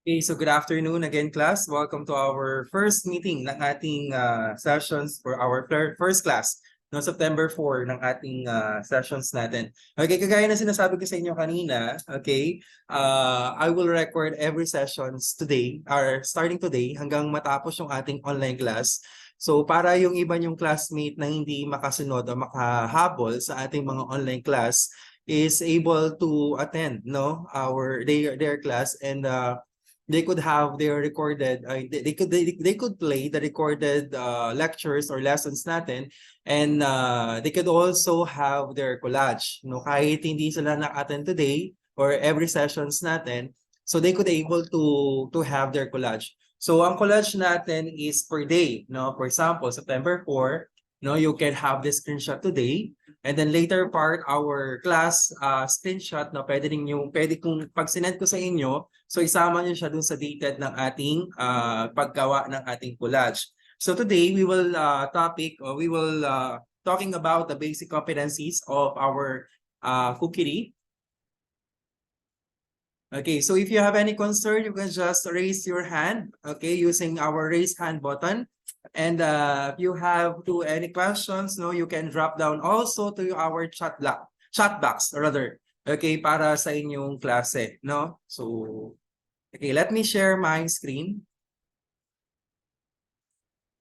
Okay, so good afternoon again, class. Welcome to our first meeting ng ating sessions for our first class no September 4 ng ating sessions natin. Okay, kagaya na sinasabi ko sa inyo kanina, okay, I will record every sessions today or starting today hanggang matapos yung ating online class. So para yung iba yung classmate na hindi makasunod o makahabol sa ating mga online class is able to attend no their class and they could have their recorded they could play the recorded lectures or lessons natin, and they could also have their collage no kahit hindi sila na-attend today or every sessions natin, so they could able to have their collage. So ang collage natin is per day no, for example September 4 no, you can have this screenshot today, and then later part our class screenshot no, pwede kung pag sinend ko sa inyo, so isama niyo siya dun sa dated ng ating paggawa ng ating collage. So today we will talking about the basic competencies of our Kukiri. Okay, so if you have any concern, you can just raise your hand, okay, using our raise hand button. And if you have any questions, no, you can drop down also to our chat box rather. Okay, para sa inyong klase, no? So, okay, let me share my screen.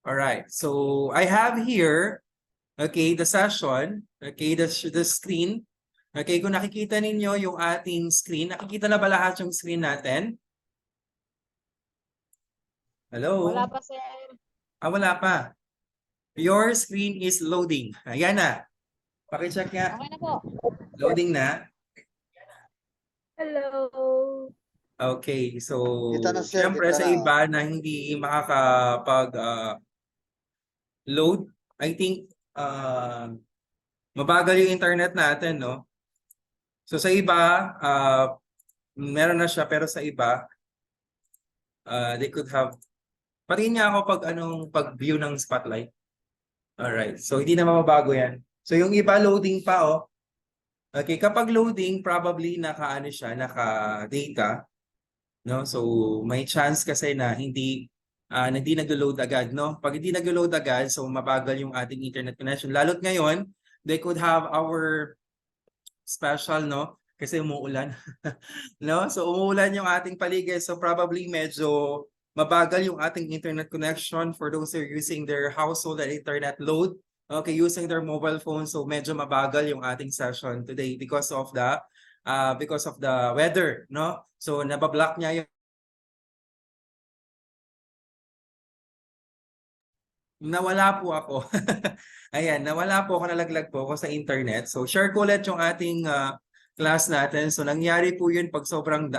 All right, so I have here, okay, the session, okay, the screen. Okay, kung nakikita ninyo yung ating screen, nakikita na ba lahat yung screen natin? Hello? Wala pa, sir. Wala pa. Your screen is loading. Ayan na. Pakicheck nga. Okay na po. Loading na. Hello. Okay, so Kita na, sir. syempre Kita sa na. iba na hindi makakapag load, I think mabagal yung internet natin, no? So sa iba, meron na siya, pero sa iba, they could have, patingin niya ako pag-view ng spotlight. Alright, so hindi na mababago yan. So yung iba loading pa, oh. Okay, kapag loading, probably naka-data. No? So may chance kasi na hindi naglo-load agad, no? Pag hindi naglo-load agad, so mabagal yung ating internet connection. Lalo't ngayon, they could have our special, no? Kasi umuulan. No? So umuulan yung ating paligid, so probably medyo mabagal yung ating internet connection for those who are using their household and internet load. Okay, using their mobile phone, so medyo mabagal yung ating session today because of the weather, no? So nabablock niya yung nawala po ako. Ayan, nawala po ako, nalaglag po ako sa internet. So share ko ulit yung ating class natin. So nangyari po yun pag sobrang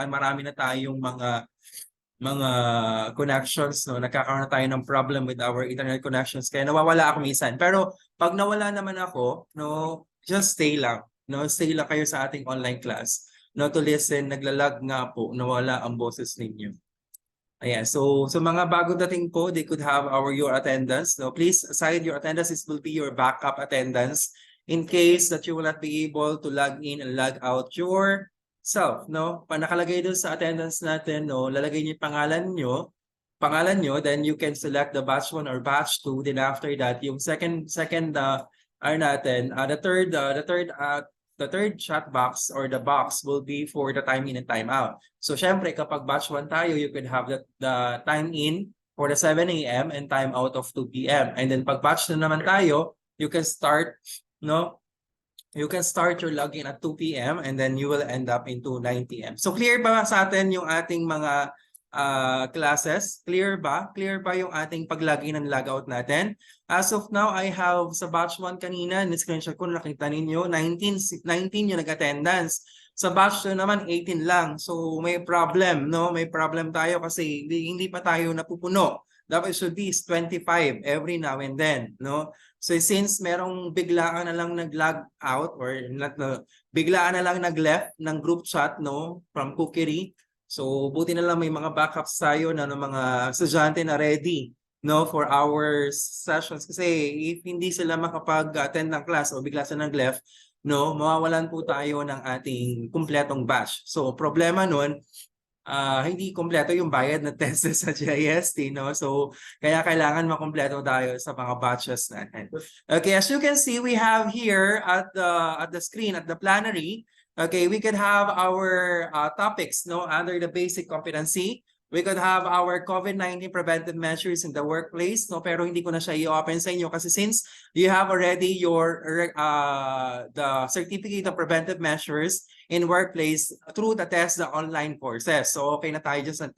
marami na tayong mga connections, no, nagkakaroon na tayo ng problem with our internet connections, kaya nawawala ako minsan. Pero pag nawala naman ako, no, just stay lang, no, stay lang kayo sa ating online class, no, to listen. Naglalag nga po, nawala ang boses ninyo. Ayan, so mga bago dating po, they could have your attendance. No, please aside your attendance, this will be your backup attendance in case that you will not be able to log in and log out yourself, no? Pa nakalagay doon sa attendance natin, no, lalagay niyo yung pangalan nyo, then you can select the batch 1 or batch 2. Then after that, yung second natin, the third chat box or the box will be for the time in and time out. So syempre kapag batch 1 tayo, you can have the time in for the 7 a.m. and time out of 2 p.m. And then pag batch na naman tayo, you can start, no? You can start your login at 2 p.m. and then you will end up into 9 p.m. So clear ba sa atin yung ating mga classes? Clear ba? Clear ba yung ating pag-login and logout natin? As of now, I have sa batch 1 kanina, ni-screenshot ko, nakita ninyo, 19 yung nag-attendance. Sa batch 2 naman, 18 lang. So may problem, no? May problem tayo kasi hindi pa tayo napupuno. Dapat should be 25 every now and then, no? So since merong biglaan na lang nag-log out or biglaan na lang nag-left ng group chat, no, from Kukiri. So buti na lang may mga backups tayo na ng mga estudyante na ready, no, for our sessions, kasi if hindi sila makapag-attend ng class o bigla sila nag-left, no, mawawalan po tayo ng ating kumpletong batch. So problema nun, hindi kompleto yung bayad na test sa GIST, no? So, kaya kailangan makompleto tayo sa mga batches natin. Okay, as you can see, we have here at the screen, at the plenary, okay, we could have our topics, no, under the basic competency. We could have our COVID-19 preventive measures in the workplace, no, pero hindi ko na siya i-open sa inyo kasi since you have already your the certificate of preventive measures in workplace through the the online courses. So okay na tayo dyan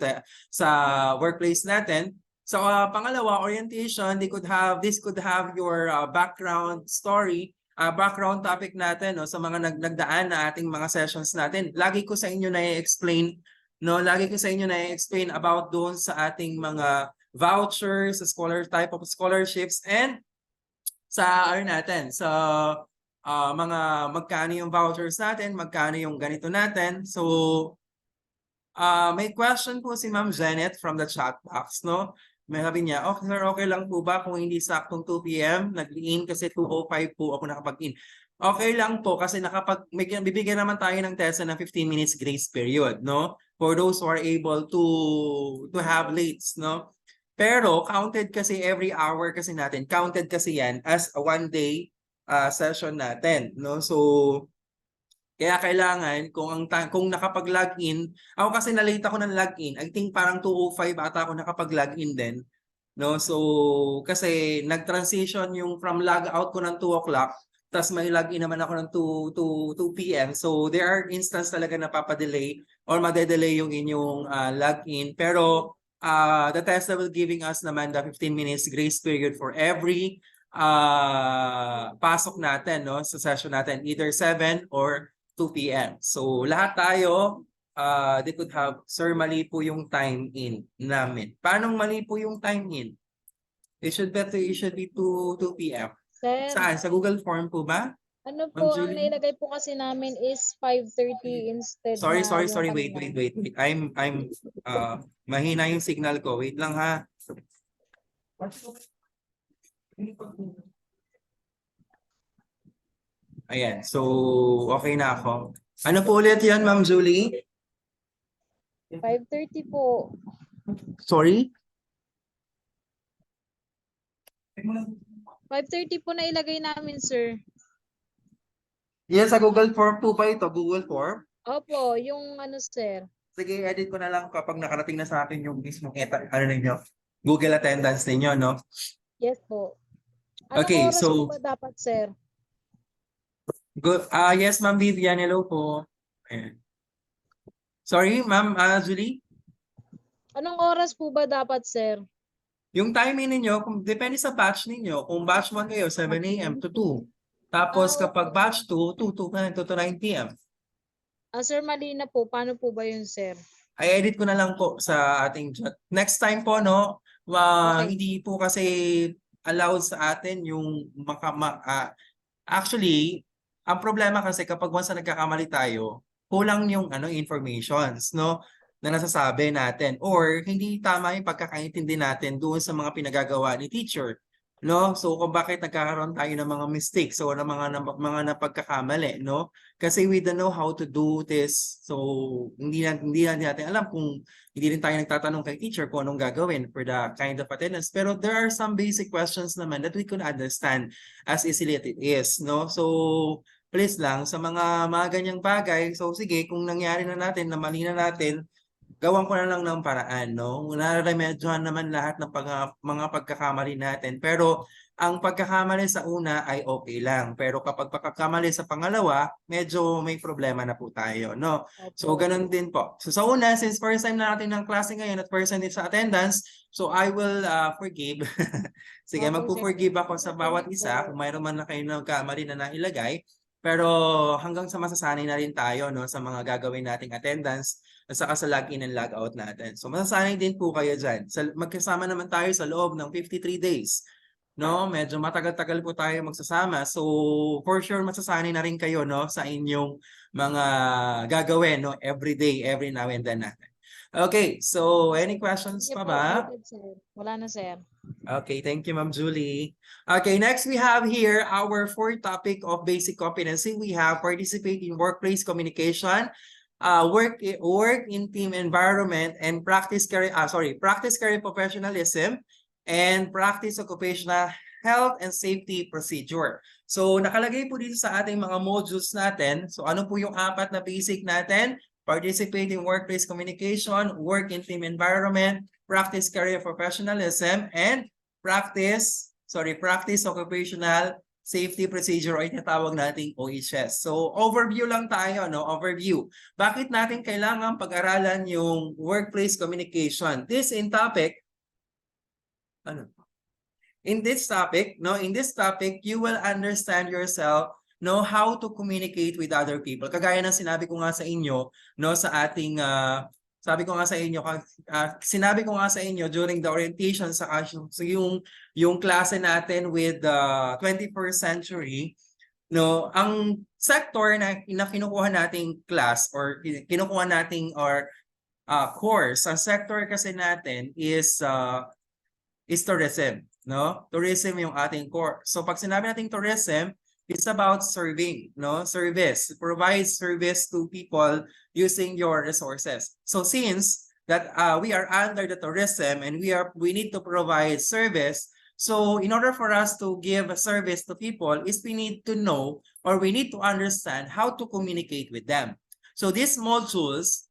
sa workplace natin. So pangalawa, orientation, this could have your background story, background topic natin, no, sa mga nagdaan na ating mga sessions natin. Lagi ko sa inyo na-explain, no, lagi ko sa inyo na-explain about doon sa ating mga vouchers, type of scholarships, and sa ano natin, sa mga magkano yung vouchers natin, magkano yung ganito natin. So, may question po si Ma'am Janet from the chat box, no? May sabi niya, okay sir, okay lang po ba kung hindi saktong 2 p.m. nag-in kasi 2:05 po ako nakapag-in. Okay lang po kasi bibigyan naman tayo ng TESDA ng 15 minutes grace period, no? For those who are able to have lates, no? Pero counted kasi every hour kasi natin, counted kasi yan as a 1 day session natin, no? So kaya kailangan kung nakapag-login, ako kasi na-late ako ng login. I think parang 2:05 ata ako nakapag-login din, no? So kasi nag-transition yung from log out ko ng 2 o'clock, tapos may login naman ako ng 2 p.m. So there are instances talaga na papadelay or madedelay yung inyong login. Pero the TESDA will giving us naman the 15 minutes grace period for every pasok natin, no, sa session natin, either 7 or 2 p.m. So lahat tayo, they could have, sir, mali po yung time in namin. Paano mali po yung time in? It should be 2 p.m. Sir, Saan? Sa Google Form po ba? ano Ma'am po, ang Julie? nailagay po kasi namin is 5:30 instead Sorry. na yung Wait. kanina. I'm mahina yung signal ko. Wait lang ha. Ayan. So, okay na ako. Ano po ulit yan, Ma'am Julie? 5:30 po. Sorry? 5:30 po na ilagay namin, sir. Yes, sa Google Form po ba ito? Google Form? Opo, yung ano, sir. Sige, edit ko na lang kapag nakarating na sa akin yung mismong ano ninyo, Google Attendance ninyo, no? Yes po. Anong Okay, oras po so, ba dapat, sir? good. Yes, Ma'am Vivian, hello po. Ayan. Sorry, Ma'am Julie? Anong oras po ba dapat, sir? Yung timing ninyo, depende sa batch ninyo. Kung batch 1 kayo, 7 a.m. to 2. Tapos kapag batch 2, 2 to 9 p.m. Sir, mali na po. Paano po ba yun, sir? I edit ko na lang po sa ating chat. Next time po, no, Okay. hindi po kasi allowed sa atin yung actually, ang problema kasi kapag once na nagkakamali tayo, kulang yung informations, no, na nasasabi natin or hindi tama yung pagkakaintindi natin doon sa mga pinagagawa ni teacher, no? So kung bakit nagkakaroon tayo ng mga mistakes o ng mga napagkakamali, no? Kasi we don't know how to do this. So hindi natin alam kung hindi rin tayo nagtatanong kay teacher kung anong gagawin for the kind of attendance. Pero there are some basic questions naman that we could understand as easily as it is, no? So please lang sa mga ganyang bagay. So sige, kung nangyari na natin, na mali na natin, gawan ko na lang ng paraan, no? Naremedyohan naman lahat ng mga pagkakamali natin. Pero ang pagkakamali sa una ay okay lang. Pero kapag pagkakamali sa pangalawa, medyo may problema na po tayo, no? So Opo. ganun din po. So sa una, since first time na natin ng klase ngayon at first time din sa attendance, so I will forgive. Sige, Okay, magpo-forgive sir. ako sa bawat isa kung mayroon man na kayo ng kamali na nailagay. Pero hanggang sa masasanay na rin tayo, no, sa mga gagawin nating attendance at saka sa log-in and log-out natin. So masasanay din po kayo dyan. Magkasama naman tayo sa loob ng 53 days. No, medyo matagal-tagal po tayo magsasama. So for sure masasanay na rin kayo, no, sa inyong mga gagawin, no, every day, every now and then natin. Okay, so any questions Sige pa po, ba? noted, sir. Wala na, sir. Okay, thank you, Ma'am Julie. Okay, next we have here our fourth topic of basic competency. We have participate in workplace communication. work in team environment and practice career professionalism and practice occupational health and safety procedure. So nakalagay po dito sa ating mga modules natin. So ano po yung apat na basic natin? Participate in workplace communication, work in team environment, practice career professionalism, and practice occupational safety procedure o tinatawag nating OHS. So overview lang tayo, no? Overview. Bakit natin kailangan pag-aralan yung workplace communication? In this topic, you will understand yourself, know how to communicate with other people. Kagaya ng sinabi ko nga sa inyo, no, sa ating sinabi ko nga sa inyo during the orientation so yung klase natin with the 21st century, no, ang sector na kinukuha nating class or kinukuha nating course, ang sector kasi natin is tourism, no? Tourism yung ating core. So pag sinabi nating tourism, it's about serving, no? Service. Provide service to people using your resources. So since that we are under the tourism and we need to provide service, so in order for us to give a service to people is we need to know or we need to understand how to communicate with them. So these modules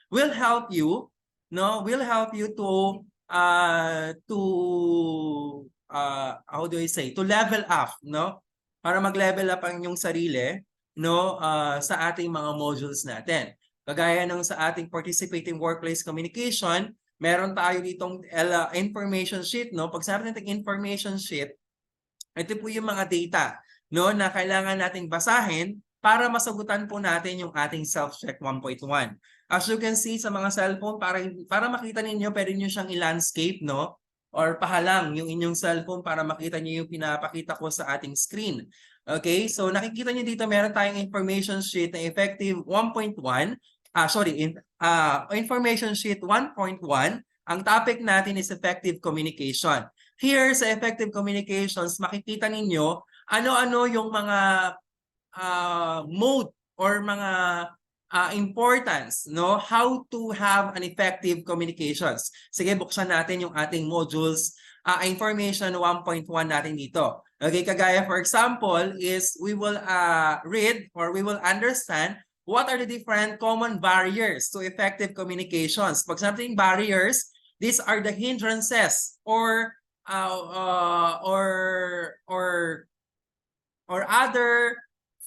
will help you, no? Will help you to how do I say, to level up, no? Para mag-level up ang inyong sarili, no, sa ating mga modules natin. Kagaya ng sa ating participating workplace communication, meron tayo ditong information sheet, no? Pag sabi natin information sheet, ito po yung mga data, no, na kailangan nating basahin para masagutan po natin yung ating self-check 1.1. As you can see sa mga cellphone, para makita ninyo, pwede nyo siyang i-landscape, no? Or pahalang yung inyong cellphone para makita nyo yung pinapakita ko sa ating screen. Okay, so nakikita nyo dito meron tayong information sheet na effective 1.1. Information sheet 1.1. Ang topic natin is effective communication. Here sa effective communications, makikita ninyo ano-ano yung mga mode or mga importance, no? How to have an effective communications. Sige, buksan natin yung ating modules, information 1.1 natin dito. Okay, kagaya for example is we will read or we will understand what are the different common barriers to effective communications. Pag sabing barriers, these are the hindrances or other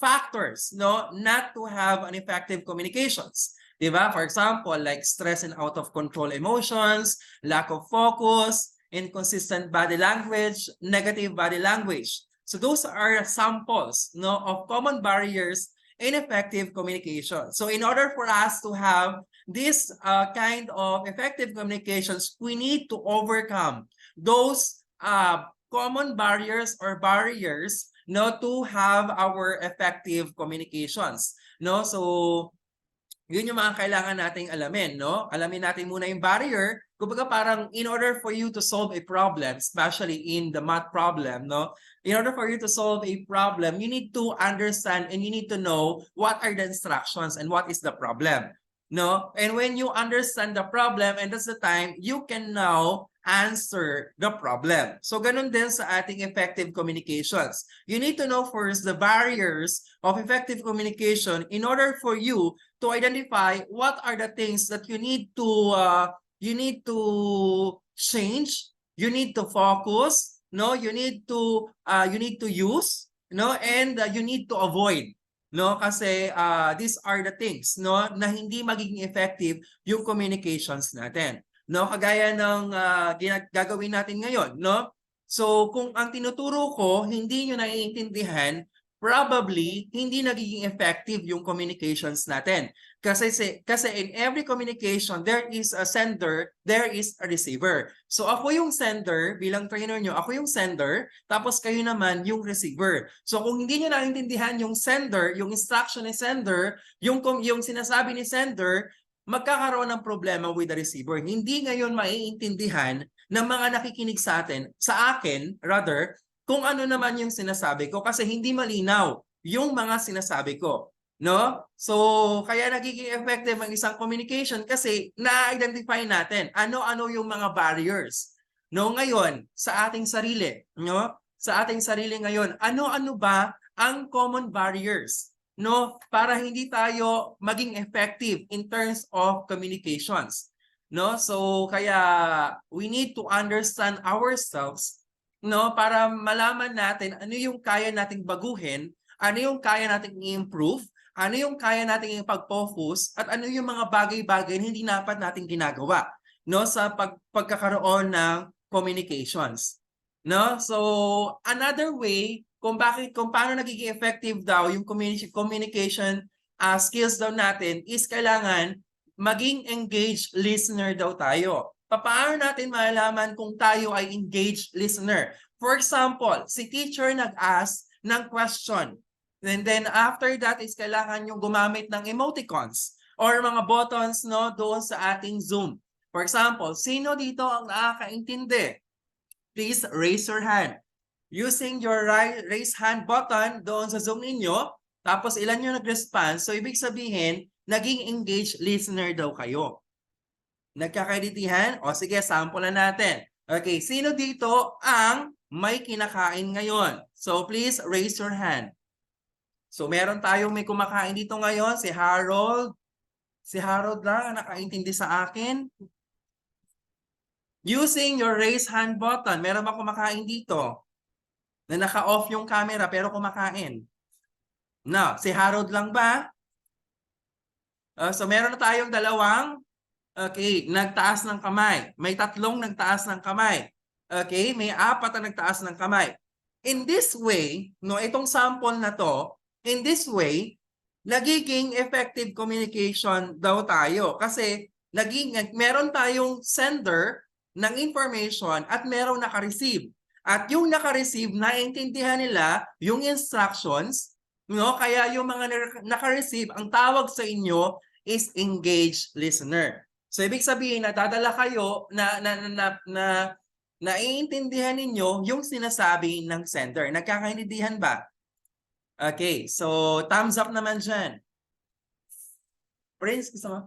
factors, no, not to have an effective communications. Diba? For example, like stress and out of control emotions, lack of focus, inconsistent body language, negative body language. So those are samples, no, of common barriers in effective communication. So in order for us to have this kind of effective communications, we need to overcome those common barriers or barriers, no, to have our effective communications, no? So yun yung mga kailangan nating alamin, no? Alamin natin muna yung barrier. Kumbaga parang in order for you to solve a problem, especially in the math problem, no? In order for you to solve a problem, you need to understand and you need to know what are the instructions and what is the problem, no? And when you understand the problem, and that's the time you can now answer the problem. So ganun din sa ating effective communications. You need to know first the barriers of effective communication in order for you to identify what are the things that you need to change, you need to focus, no, you need to use, no, and you need to avoid, no, kasi these are the things, no, na hindi magiging effective yung communications natin, no, kagaya ng gagawin natin ngayon, no. So kung ang tinuturo ko hindi niyo naiintindihan, probably hindi nagiging effective yung communications natin. Kasi in every communication, there is a sender, there is a receiver. So ako yung sender, bilang trainer nyo, ako yung sender, tapos kayo naman yung receiver. So kung hindi nyo naiintindihan yung sender, yung instruction ni sender, yung sinasabi ni sender, magkakaroon ng problema with the receiver. Hindi ngayon maiintindihan ng mga nakikinig sa akin, kung ano naman yung sinasabi ko kasi hindi malinaw yung mga sinasabi ko. No? So, kaya nagiging effective ang isang communication kasi na-identify natin ano-ano yung mga barriers. No, ngayon sa ating sarili, no? Sa ating sarili ngayon, ano-ano ba ang common barriers, no? Para hindi tayo maging effective in terms of communications, no? So, kaya we need to understand ourselves, no, para malaman natin ano yung kaya nating baguhin, ano yung kaya nating i-improve, ano yung kaya nating ipag-focus, at ano yung mga bagay-bagay na hindi dapat nating ginagawa, no, sa pagkakaroon ng communications, no? So another way kung paano nagiging effective daw yung communication skills daw natin is kailangan maging engaged listener daw tayo. Paano natin malalaman kung tayo ay engaged listener? For example, si teacher nag-ask ng question. And then after that is kailangan yung gumamit ng emoticons or mga buttons, no, doon sa ating Zoom. For example, sino dito ang nakakaintindi? Please raise your hand. Using your raise hand button doon sa Zoom ninyo, tapos ilan yung nag-respond, so ibig sabihin, naging engaged listener daw kayo. Nagkakaintindihan? O sige, sample na natin. Okay, sino dito ang may kinakain ngayon? So please raise your hand. So meron tayong may kumakain dito ngayon, si Harold. Si Harold lang ang nakaintindi sa akin. Using your raise hand button, meron ba kumakain dito? Na naka-off yung camera pero kumakain? No, si Harold lang ba? So meron na tayong dalawang, okay, nagtaas ng kamay. May tatlong nagtaas ng kamay. Okay, may apat na nagtaas ng kamay. In this way, no, itong sample na to, in this way, nagiging effective communication daw tayo kasi meron tayong sender ng information at merong naka-receive. At yung naka-receive, naiintindihan nila yung instructions, no? Kaya yung mga naka-receive, ang tawag sa inyo is engaged listener. So ibig sabihin, nadadala kayo na naiintindihan ninyo yung sinasabi ng sender. Nagkakaintindihan ba? Okay, so thumbs up naman dyan. Prince, gusto mo?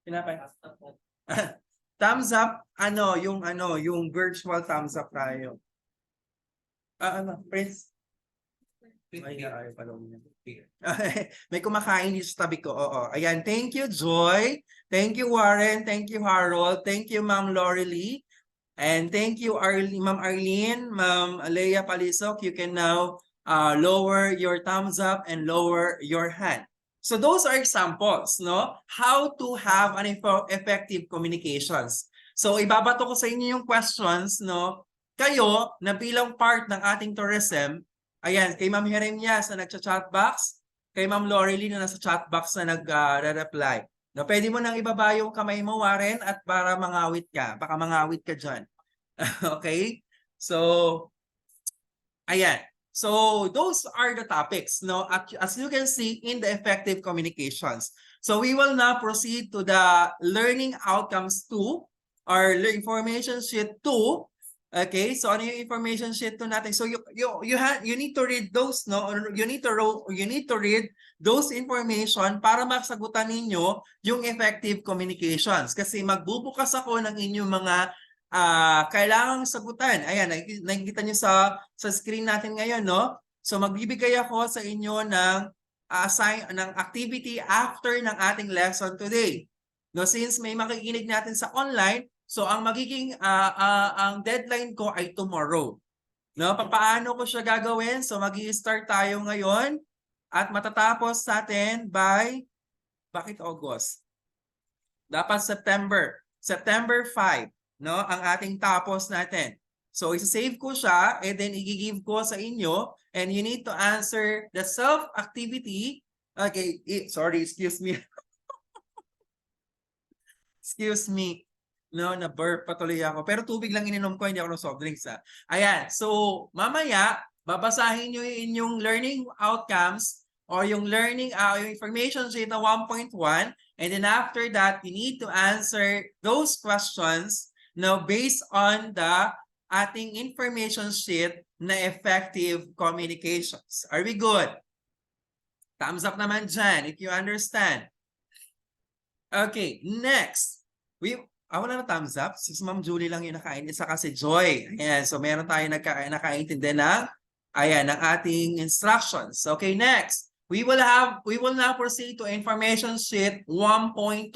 Pinapay? Thumbs up, yung virtual thumbs up tayo. Prince? Ay, ayaw pala niya. May kumakain dito sa tabi ko. Oo. Ayan, thank you, Joy. Thank you, Warren. Thank you, Harold. Thank you, Ma'am Lorelie. And thank you, Ma'am Arlene, Ma'am Leia Palisok. You can now lower your thumbs up and lower your hand. So those are examples, no? How to have an effective communications. So ibabato ko sa inyo yung questions, no? Kayo na bilang part ng ating tourism, ayan, kay Ma'am Jeremias na nagcha-chat box, kay Ma'am Lorelie na nasa chat box na nag-reply. No, pwede mo nang ibaba yung kamay mo, Warren, at para mangawit ka. Baka mangawit ka dyan. Okay? So, ayan. So, those are the topics, no? As you can see in the effective communications. So, we will now proceed to the learning outcomes 2 or information sheet 2. Okay, so ano yung information sheet 2 natin? So you need to read those, no? Or you need to read those information para masagutan ninyo yung effective communications. Kasi magbubukas ako ng inyong mga kailangang sagutan. Ayan, nakikita nyo sa screen natin ngayon, no? So magbibigay ako sa inyo ng ng activity after ng ating lesson today. No, since may makikinig natin sa online, so ang magiging ang deadline ko ay tomorrow. No, paano ko siya gagawin? So magi-start tayo ngayon at matatapos natin by bakit August? Dapat September 5, no, ang ating tapos natin. So isa-save ko siya and then i-give ko sa inyo and you need to answer the self-activity. Okay, sorry, excuse me. Excuse me. No, na-burp patuloy ako. Pero tubig lang ininom ko, hindi ako ng soft drinks. Ayan, so mamaya, babasahin nyo yung inyong learning outcomes or yung learning, yung information sheet na 1.1. And then after that, you need to answer those questions now based on the ating information sheet na effective communications. Are we good? Thumbs up naman dyan if you understand. Okay, next. Wala na thumbs up. Si Ma'am Julie lang yung nakain. Isa kasi Joy. Ayan, so meron tayo nakaintindi ng, ng ating instructions. Okay, next. We will now proceed to information sheet 1.2,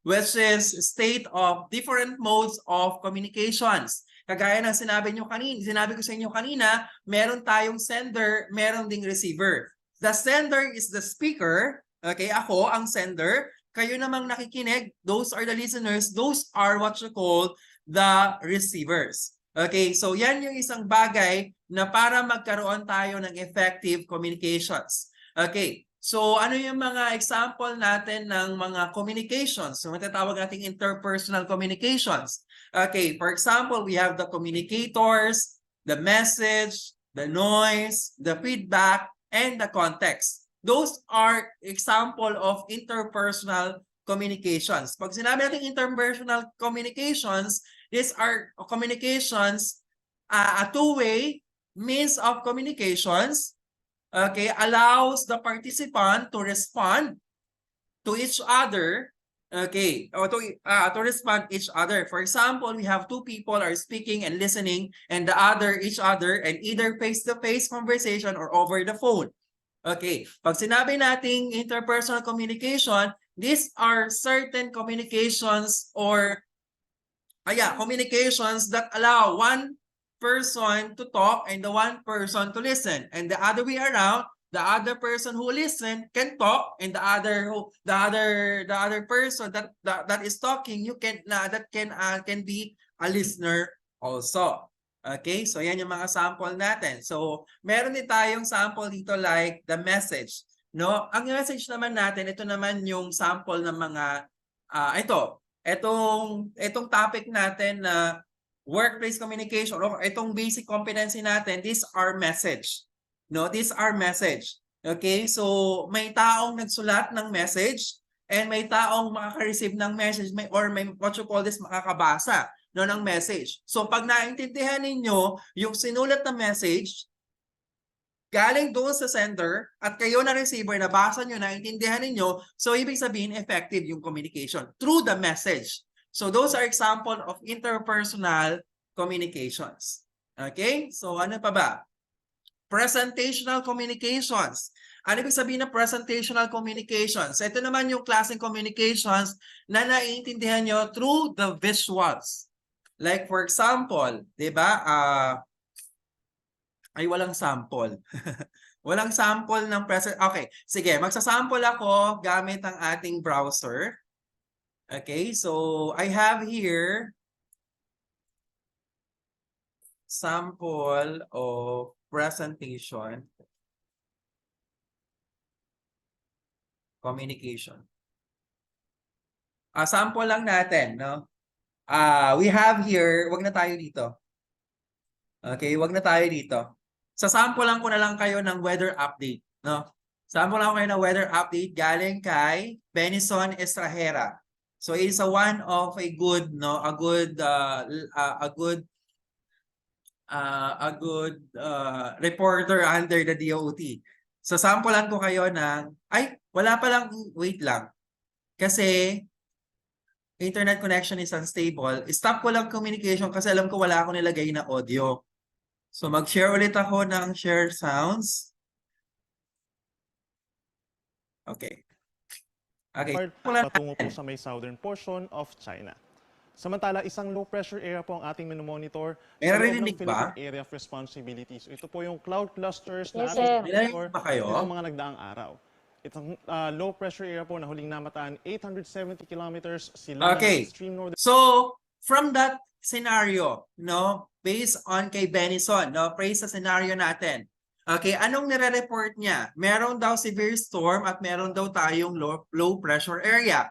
which is state of different modes of communications. Kagaya ng sinabi ko sa inyo kanina, meron tayong sender, meron ding receiver. The sender is the speaker. Okay, ako ang sender. Kayo namang nakikinig, those are the listeners, those are what you call the receivers. Okay, so yan yung isang bagay na para magkaroon tayo ng effective communications. Okay, so ano yung mga example natin ng mga communications? So matatawag nating interpersonal communications. Okay, for example, we have the communicators, the message, the noise, the feedback, and the context. Those are example of interpersonal communications. Pag sinabi natin interpersonal communications, these are communications, a two-way means of communications, okay, allows the participant to respond to each other, okay, or to respond each other. For example, we have two people are speaking and listening, and the other each other, and either face-to-face conversation or over the phone. Okay, pag sinabi nating interpersonal communication, these are certain communications or communications that allow one person to talk and the one person to listen, and the other way around, the other person who listen can talk, and the other person that is talking can be a listener also. Okay, so yan yung mga sample natin. So meron din tayong sample dito like the message, no? Ang message naman natin, ito naman yung sample ng mga itong topic natin na workplace communication or itong basic competency natin, these are message. No, these are message. Okay? So may taong nagsulat ng message and may taong makaka-receive ng message may what you call this, makakabasa ng message. So pag naintindihan ninyo yung sinulat na message galing doon sa sender at kayo na receiver, nabasa nyo, naintindihan ninyo, so ibig sabihin effective yung communication through the message. So those are example of interpersonal communications. Okay? So ano pa ba? Presentational communications. Ano ibig sabihin ng presentational communications? Ito naman yung klaseng communications na naiintindihan nyo through the visuals. Like for example, 'di ba? Walang sample. Walang sample ng present. Okay, sige, magsasample ako gamit ang ating browser. Okay, so I have here sample of presentation communication. Sample lang natin, no? We have here, wag na tayo dito. Okay, wag na tayo dito. Sasampulan ko na lang kayo ng weather update, no? Sampulan ko kayo ng weather update galing kay Benison Estrahera. So it's one of a good, no, a good reporter under the DOT. So sampulan ko kayo ng wala pa lang, wait lang. Kasi internet connection is unstable. Stop ko lang communication kasi alam ko wala akong nilagay na audio. So mag-share ulit ako ng share sounds. Okay. Okay. Patungo po sa may southern portion of China. Samantala, isang low pressure area po ang ating minomonitor May sa loob ng narinig ba? Philippine Area of Responsibilities. Ito po yung cloud clusters na Yes, sir. ating Narinig monitor ba kayo? ng mga nagdaang araw. Itong low pressure area po na huling namataan 870 kilometers sila Okay. ng extreme northern. So, from that scenario, no, based on kay Benison, no, praise sa scenario natin. Okay, anong nire-report niya? Meron daw severe storm at meron daw tayong low pressure area.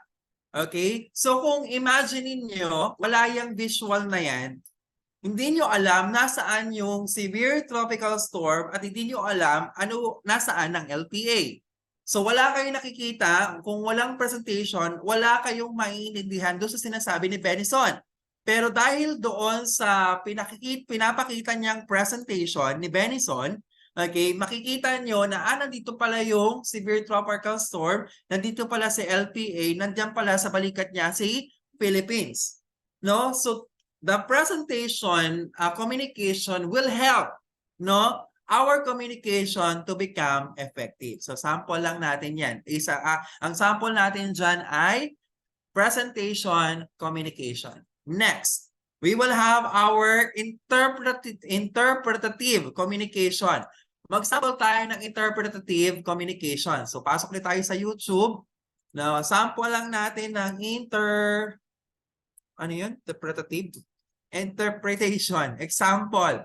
Okay? So kung imagine niyo, wala yung visual na yan, hindi nyo alam nasaan yung severe tropical storm at hindi nyo alam nasaan ang LPA. So wala kayong nakikita, kung walang presentation, wala kayong maiintindihan doon sa sinasabi ni Benison. Pero dahil doon sa pinapakita niyang presentation ni Benison, Okay, makikita nyo na nandito pala yung severe tropical storm, nandito pala si LPA, nandiyan pala sa balikat niya si Philippines. No? So the presentation communication will help, no, our communication to become effective. So sample lang natin 'yan. Ang sample natin diyan ay presentation communication. Next, we will have our interpretative communication. Mag-sample tayo ng interpretative communication. So pasok ulit tayo sa YouTube. Now, sample lang natin ng interpretation. Example.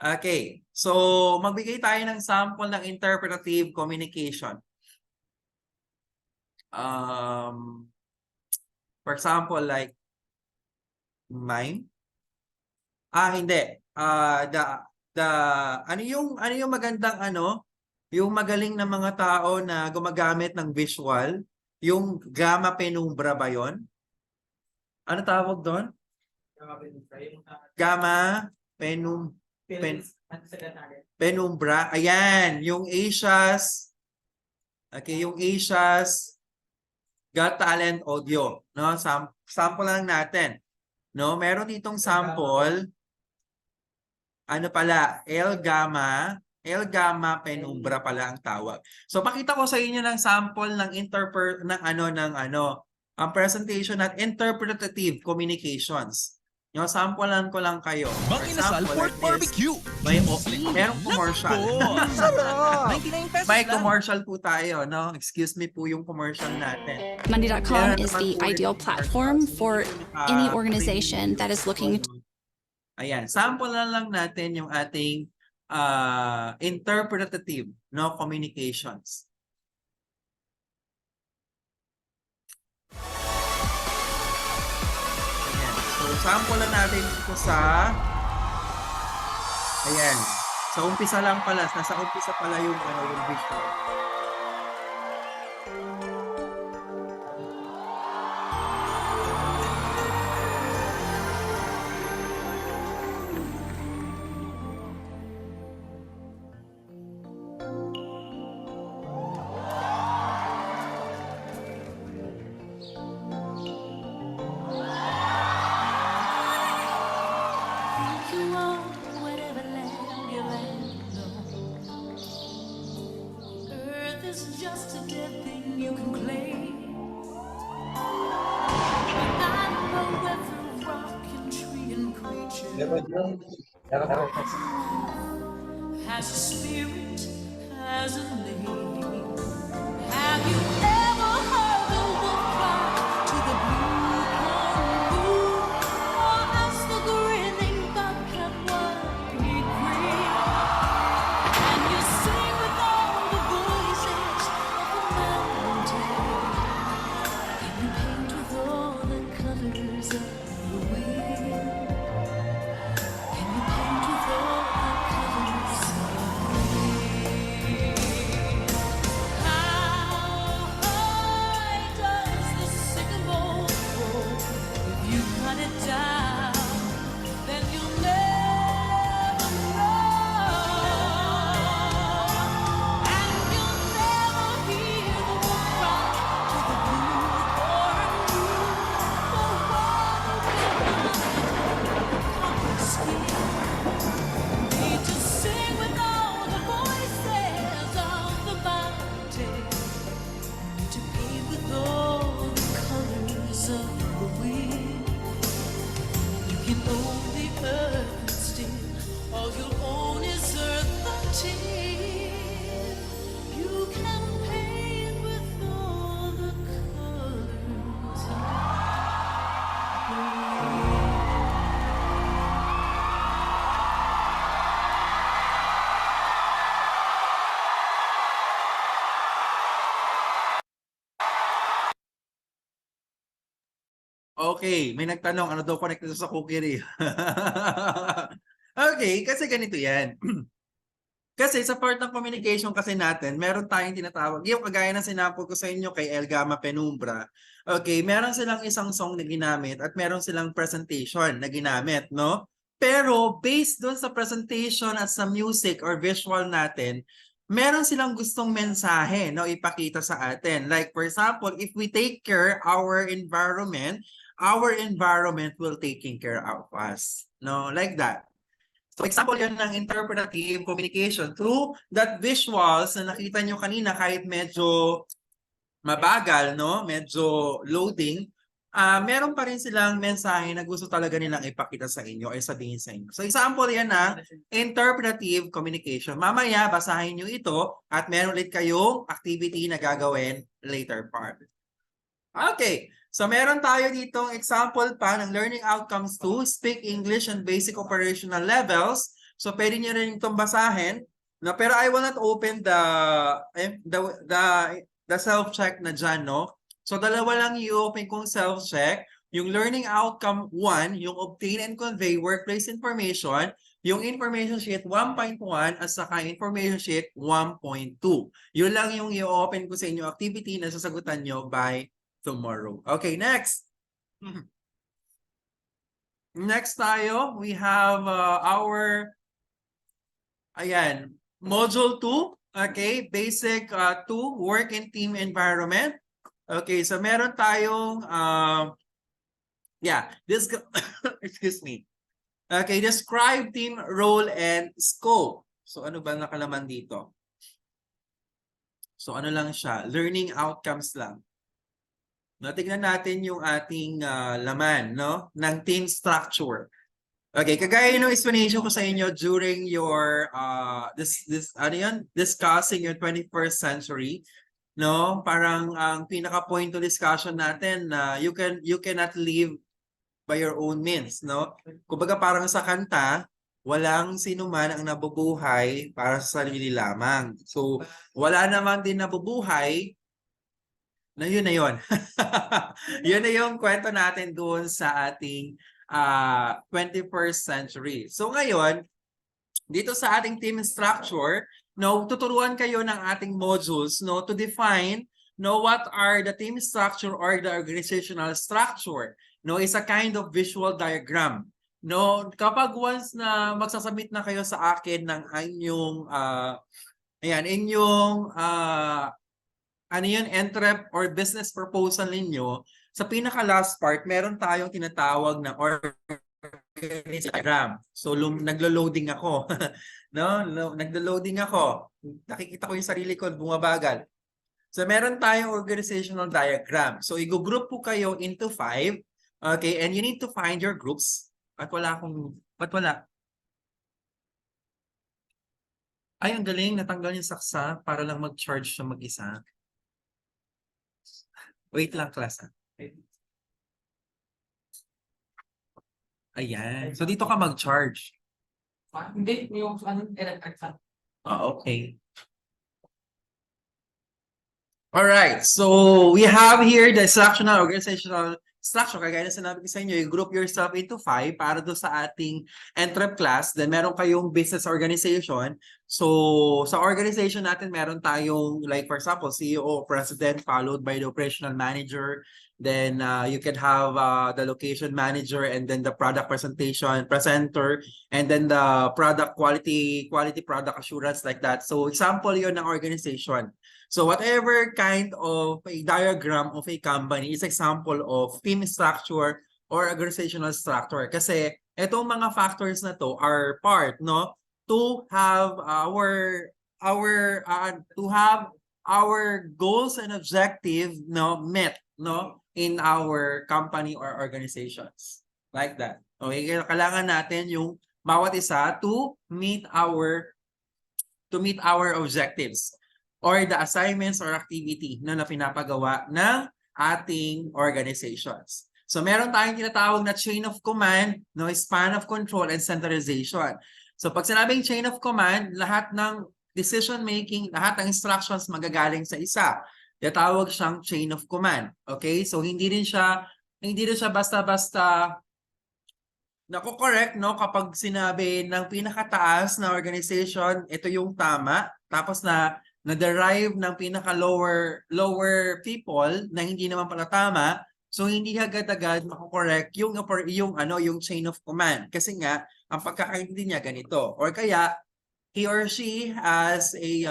Okay. So magbigay tayo ng sample ng interpretative communication. For example, like mime. Hindi. Ano yung magandang yung magaling na mga tao na gumagamit ng visual, yung gamma penumbra ba yon? Ano tawag doon? Gamma penumbra. Ayan, yung Asia's Got Talent Audio, no? Sample lang natin. No, meron ditong sample. Ano pala, L gamma penumbra pala ang tawag. So pakita ko sa inyo ng sample ng ang presentation at interpretative communications. Yung sampulan ko lang kayo. For Mag-inasal example, pork like this, barbecue. merong commercial. Sarap! 99 pesos May lang. commercial po tayo, no? Excuse me po yung commercial natin. Monday.com is the ideal platform for any organization that is looking to Ayan, sample na lang natin yung ating interpretative, no, communications. Ayan. So sample na natin ito sa ayan. Sa umpisa lang pala, nasa umpisa pala yung yung visual. Has a spirit, has a name. Have you ever heard the wolf cry to the blue corn moon, or ask the grinning bobcat why he grieves? Can you sing with all the voices of the mountain? Can you paint with all the colors of the wind? Can you paint with all the colors of the wind? How high does the sycamore grow? If you cut it down, then you'll never know. And you'll never hear the wolf cry to the blue corn moon, for what a skin. Need to sing with all the voices of the mountain. Need to paint with all the colors of the wind. You can own the earth and still all you'll own is earth until you can paint with all the colors of the wind. Okay, may nagtanong, ano daw connect nito sa cookery? Okay, kasi ganito yan. Kasi sa part ng communication kasi natin, meron tayong tinatawag, yung kagaya ng sinample ko sa inyo kay El Gamma Penumbra, okay, meron silang isang song na ginamit at meron silang presentation na ginamit, no? Pero based doon sa presentation at sa music or visual natin, meron silang gustong mensahe na ipakita sa atin. Like for example, if we take care our environment will taking care of us. No, like that. So example yan ng interpretive communication through that visuals na nakita nyo kanina kahit medyo mabagal, no? Medyo loading. Meron pa rin silang mensahe na gusto talaga nilang ipakita sa inyo ay sabihin sa inyo. So example yan ng interpretive communication. Mamaya basahin nyo ito at meron ulit kayong activity na gagawin later part. Okay, so meron tayo ditong example pa ng learning outcomes 2, speak English and basic operational levels. So pwede nyo rin itong basahin. No, pero I will not open the self-check na dyan, no? So dalawa lang i-open kong self-check. Yung learning outcome 1, yung obtain and convey workplace information, yung information sheet 1.1 at saka information sheet 1.2. Yun lang yung i-open ko sa inyo activity na sasagutan nyo by tomorrow. Okay, next. Next tayo, we have our module 2. Okay, basic 2, work and team environment. Okay, so meron tayong excuse me. Okay, describe team role and scope. So ano ba nakalaman dito? So ano lang siya, learning outcomes lang. No, tignan natin yung ating laman, no, ng team structure. Okay, kagaya ng explanation ko sa inyo during your discussing your 21st century. No, parang ang pinaka point of discussion natin na you cannot live by your own means, no? Kumbaga parang sa kanta, walang sino man ang nabubuhay para sa sarili lamang. So, wala naman din nabubuhay na yun na yun. Yun na yung kwento natin doon sa ating 21st century. So ngayon, dito sa ating team structure, no, tuturuan kayo ng ating modules, no, to define, no, what are the team structure or the organizational structure. No, is a kind of visual diagram. No, kapag once na magsasubmit na kayo sa akin ng inyong entrep or business proposal ninyo, sa pinaka last part, meron tayong tinatawag na organigram. So naglo-loading ako. No, naglo-loading ako. Nakikita ko yung sarili ko bumabagal. So meron tayong organizational diagram. So i-group po kayo into 5. Okay, and you need to find your groups. Ba't wala? Ay, ang galing, natanggal yung saksa para lang mag-charge siya mag-isa. Wait lang, class. Ayan. So dito ka mag-charge. Hindi, yung electric fan. Okay. Alright, so we have here the instructional organizational structure. Kagaya na sinabi ko sa inyo, you group yourself into 5 para doon sa ating entrep class. Then meron kayong business organization. So sa organization natin, meron tayong, like for example, CEO, president, followed by the operational manager. Then you can have the location manager and then the product presentation presenter and then the product quality product assurance, like that. So example yun ng organization. So whatever kind of a diagram of a company is example of team structure or organizational structure. Kasi itong mga factors na to are part, no, to have our goals and objective, no, met, no, in our company or organizations. Like that. Okay, kailangan natin yung bawat isa to meet our objectives or the assignments or activity na pinapagawa ng ating organizations. So meron tayong tinatawag na chain of command, no, span of control and centralization. So pag sinabing chain of command, lahat ng decision making, lahat ng instructions magagaling sa isa. Tinatawag siyang chain of command. Okay? So hindi rin siya basta-basta nako-correct, no, kapag sinabi ng pinakataas na organization, ito yung tama, tapos na-derive ng pinaka-lower people na hindi naman pala tama. So hindi agad-agad mako-correct yung chain of command kasi nga ang pagkakaintindi niya ganito. Or kaya he or she has a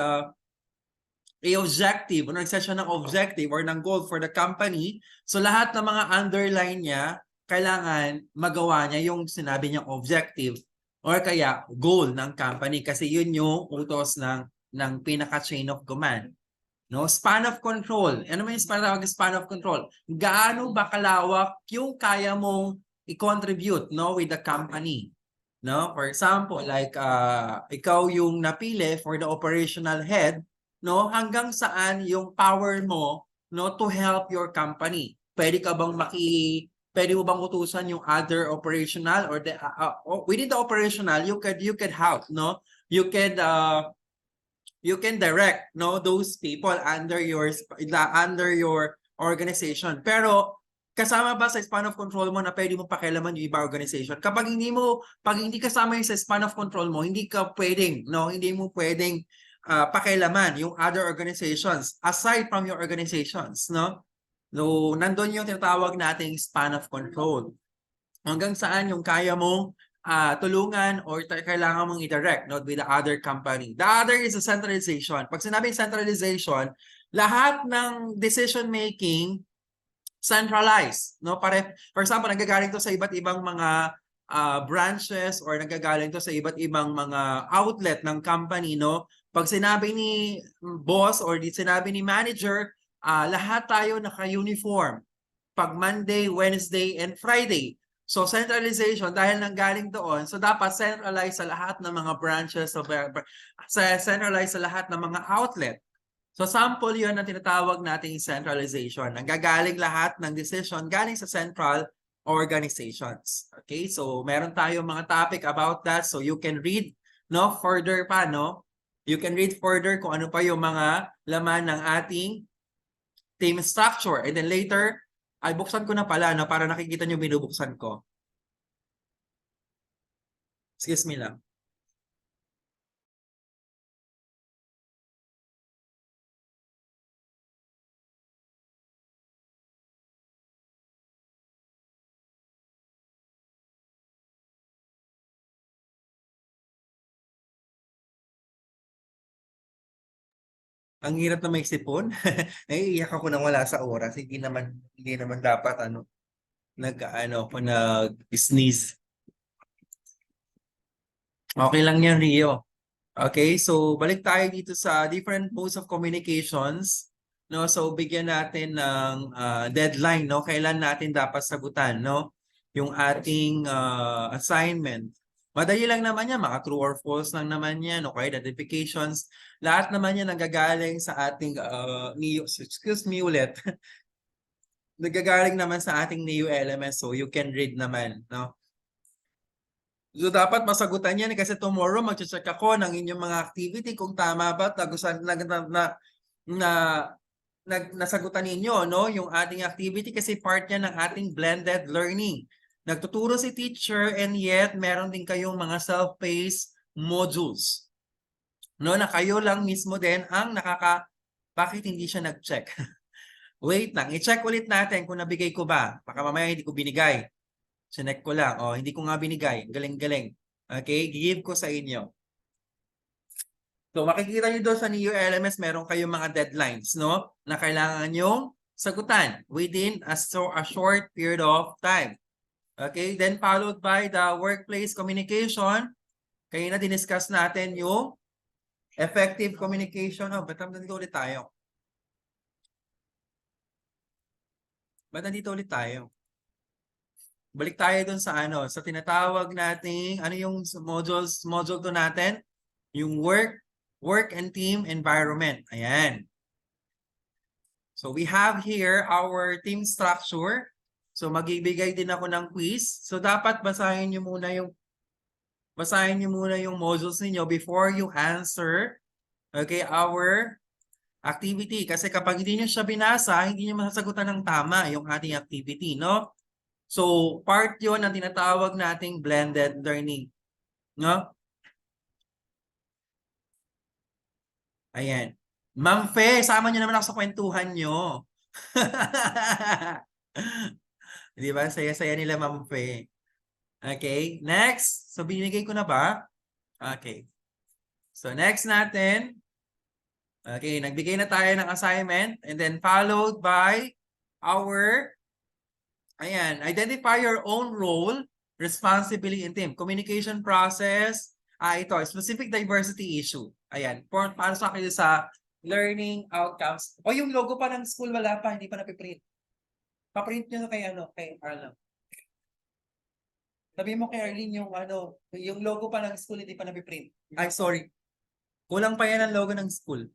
objective, nagset siya ng objective or ng goal for the company. So lahat ng mga underline niya, kailangan magawa niya yung sinabi niyang objective or kaya goal ng company kasi yun yung utos ng pinaka chain of command. No, span of control. Ano may span of control? Gaano ba kalawak yung kaya mong i-contribute, no, with the company? No, for example, like ikaw yung napili for the operational head, no, hanggang saan yung power mo, no, to help your company. Pwede mo bang utusan yung other operational or within the operational you could help, no? You can direct, no, those people under your organization. Pero kasama ba sa span of control mo na pwede mo pakialaman yung iba organization? Pag hindi kasama yung sa span of control mo, hindi mo pwedeng pakialaman yung other organizations aside from your organizations, no? So, nandun yung tinatawag nating span of control. Hanggang saan yung kaya mong tulungan or kailangan mong i-direct, no, with the other company. The other is a centralization. Pag sinabing centralization, lahat ng decision making centralized, no? For example, nagagaling to sa iba't ibang mga branches or nagagaling to sa iba't ibang mga outlet ng company, no? Pag sinabi ni boss or sinabi ni manager, lahat tayo naka-uniform. Pag Monday, Wednesday, and Friday. So centralization dahil nanggaling doon, so dapat centralize sa lahat ng mga branches, centralize sa lahat ng mga outlet. So sample yun ang tinatawag nating centralization. Nanggagaling lahat ng decision galing sa central organizations. Okay, so meron tayong mga topic about that. So you can read, no, further pa, no? You can read further kung ano pa yung mga laman ng ating team structure. And then later, ay buksan ko na pala, no, para nakikita nyo binubuksan ko. Excuse me lang. Ang hirap na may sipon. Naiiyak ako nang wala sa oras. Hindi naman dapat nag-sneeze. Okay lang yan, Rio. Okay, so balik tayo dito sa different modes of communications. No, so bigyan natin ng deadline, no? Kailan natin dapat sagutan, no? Yung ating assignment. Madali lang naman yan, mga true or false lang naman yan, okay? Identifications, lahat naman yan nanggagaling sa ating excuse me ulit. Nagagaling naman sa ating NEO LMS, so you can read naman, no? So dapat masagutan yan kasi tomorrow mag-check ako ng inyong mga activity kung tama ba nasagutan ninyo, no, yung ating activity kasi part yan ng ating blended learning. Nagtuturo si teacher and yet meron din kayong mga self-paced modules. No, na kayo lang mismo din ang bakit hindi siya nag-check? Wait lang, i-check ulit natin kung nabigay ko ba. Baka mamaya hindi ko binigay. Sinek ko lang. Oh, hindi ko nga binigay. Galing-galing. Okay, give ko sa inyo. So makikita nyo doon sa NEO LMS, meron kayong mga deadlines, no? Na kailangan nyong sagutan within a short period of time. Okay, then followed by the workplace communication. Kaya na diniscuss natin yung effective communication. Oh, ba't nandito ulit tayo? Ba't nandito ulit tayo? Balik tayo dun sa sa tinatawag nating, yung module 2 natin? Yung work and team environment. Ayan. So we have here our team structure. So magbibigay din ako ng quiz. So dapat basahin niyo muna yung modules niyo before you answer, okay, our activity. Kasi kapag hindi niyo siya binasa, hindi niyo masasagutan ng tama yung ating activity, no? So part 'yon ng tinatawag nating blended learning, no? Ayan. Ma'am Fe, sama niyo naman ako sa kwentuhan niyo. Di ba? Saya-saya nila, Ma'am Fe. Okay, next. So, binigay ko na ba? Okay. So, next natin. Okay, nagbigay na tayo ng assignment and then followed by our, ayan, identify your own role, responsibility, and team. Communication process, ito, specific diversity issue. Ayan, para sa kayo sa learning outcomes. O yung logo pa ng school, wala pa, hindi pa napiprint. Paprint nyo kay Arlo. Sabi mo kay Arlene yung logo pa ng school, hindi pa napiprint. Ay, sorry. Kulang pa yan ang logo ng school.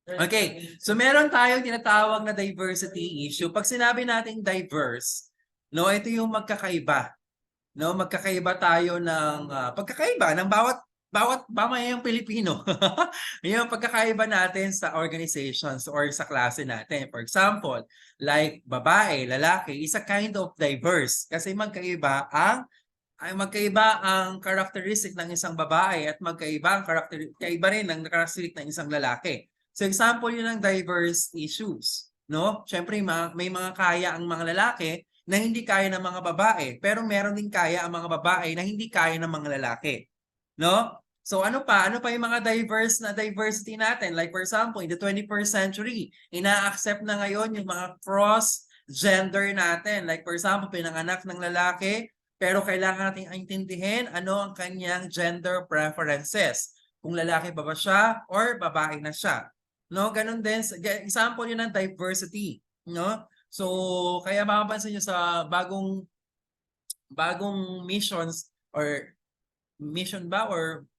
Okay, so meron tayong tinatawag na diversity issue. Pag sinabi nating diverse, no, ito yung magkakaiba. No, magkakaiba tayo ng pagkakaiba ng bawat mamayang Pilipino. Yung pagkakaiba natin sa organizations or sa klase natin. For example, like babae, lalaki is a kind of diverse kasi magkaiba ang characteristic ng isang babae at magkaiba rin ng characteristic ng isang lalaki. So example yun ng diverse issues, no? Syempre may mga kaya ang mga lalaki na hindi kaya ng mga babae, pero meron din kaya ang mga babae na hindi kaya ng mga lalaki, no? So ano pa yung mga diversity natin? Like for example, in the 21st century, ina-accept na ngayon yung mga cross gender natin. Like for example, pinanganak ng lalaki, pero kailangan nating intindihin ano ang kanyang gender preferences. Kung lalaki ba siya or babae na siya. No, ganun din. Example yun ng diversity. No? So, kaya mapapansin nyo sa bagong missions or mission ba or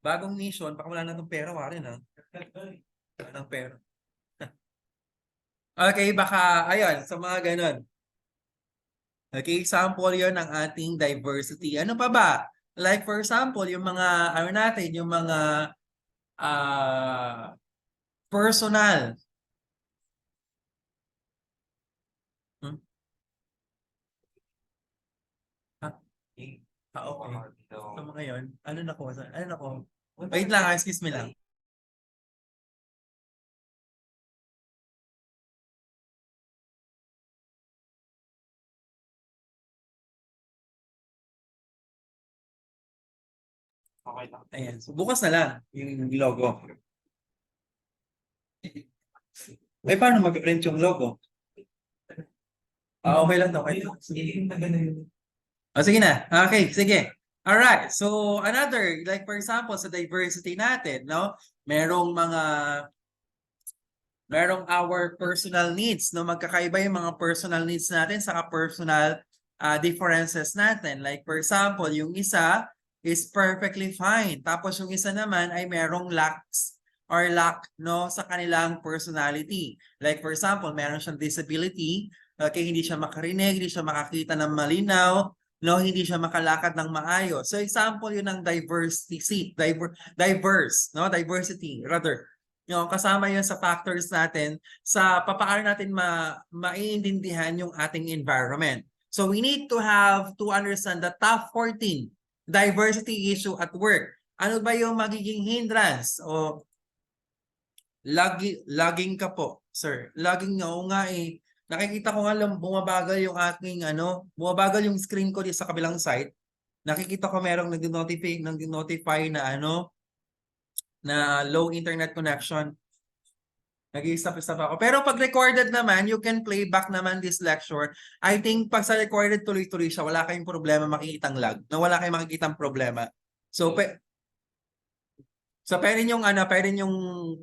bagong mission, baka wala na itong pera, wala rin wala ng pera. Okay, baka, ayun, sa mga ganun. Okay, example yun ng ating diversity. Ano pa ba? Like for example, yung mga, yung mga personal. Okay. So mga yun, ano na ko? Wait lang, excuse me lang. Okay lang. Ayan, so bukas na lang yung logo. Ay, paano mag-print yung logo? Okay lang to. Okay lang. Sige na. Okay, sige. Alright, so another, like for example, sa diversity natin, no? Merong our personal needs, no? Magkakaiba yung mga personal needs natin sa personal differences natin. Like for example, yung isa is perfectly fine. Tapos yung isa naman ay merong lack no sa kanilang personality. Like for example, meron siyang disability, okay, hindi siya makarinig, hindi siya makakita ng malinaw, no, hindi siya makalakad ng maayos. So example yun ng diversity rather. No, kasama yun sa factors natin sa papaano natin maiintindihan yung ating environment. So we need to understand the top 14 diversity issue at work. Ano ba yung magiging hindrance? O lagging ka po, sir. Lagging nga eh. Nakikita ko nga bumabagal yung aking bumabagal yung screen ko sa kabilang site. Nakikita ko merong nag-notify na na low internet connection. Nag-i-stop ako. Pero pag recorded naman, you can play back naman this lecture. I think pag sa recorded tuloy-tuloy siya, wala kayong problema makikitang lag. Wala kayong makikitang problema. So pwede nyong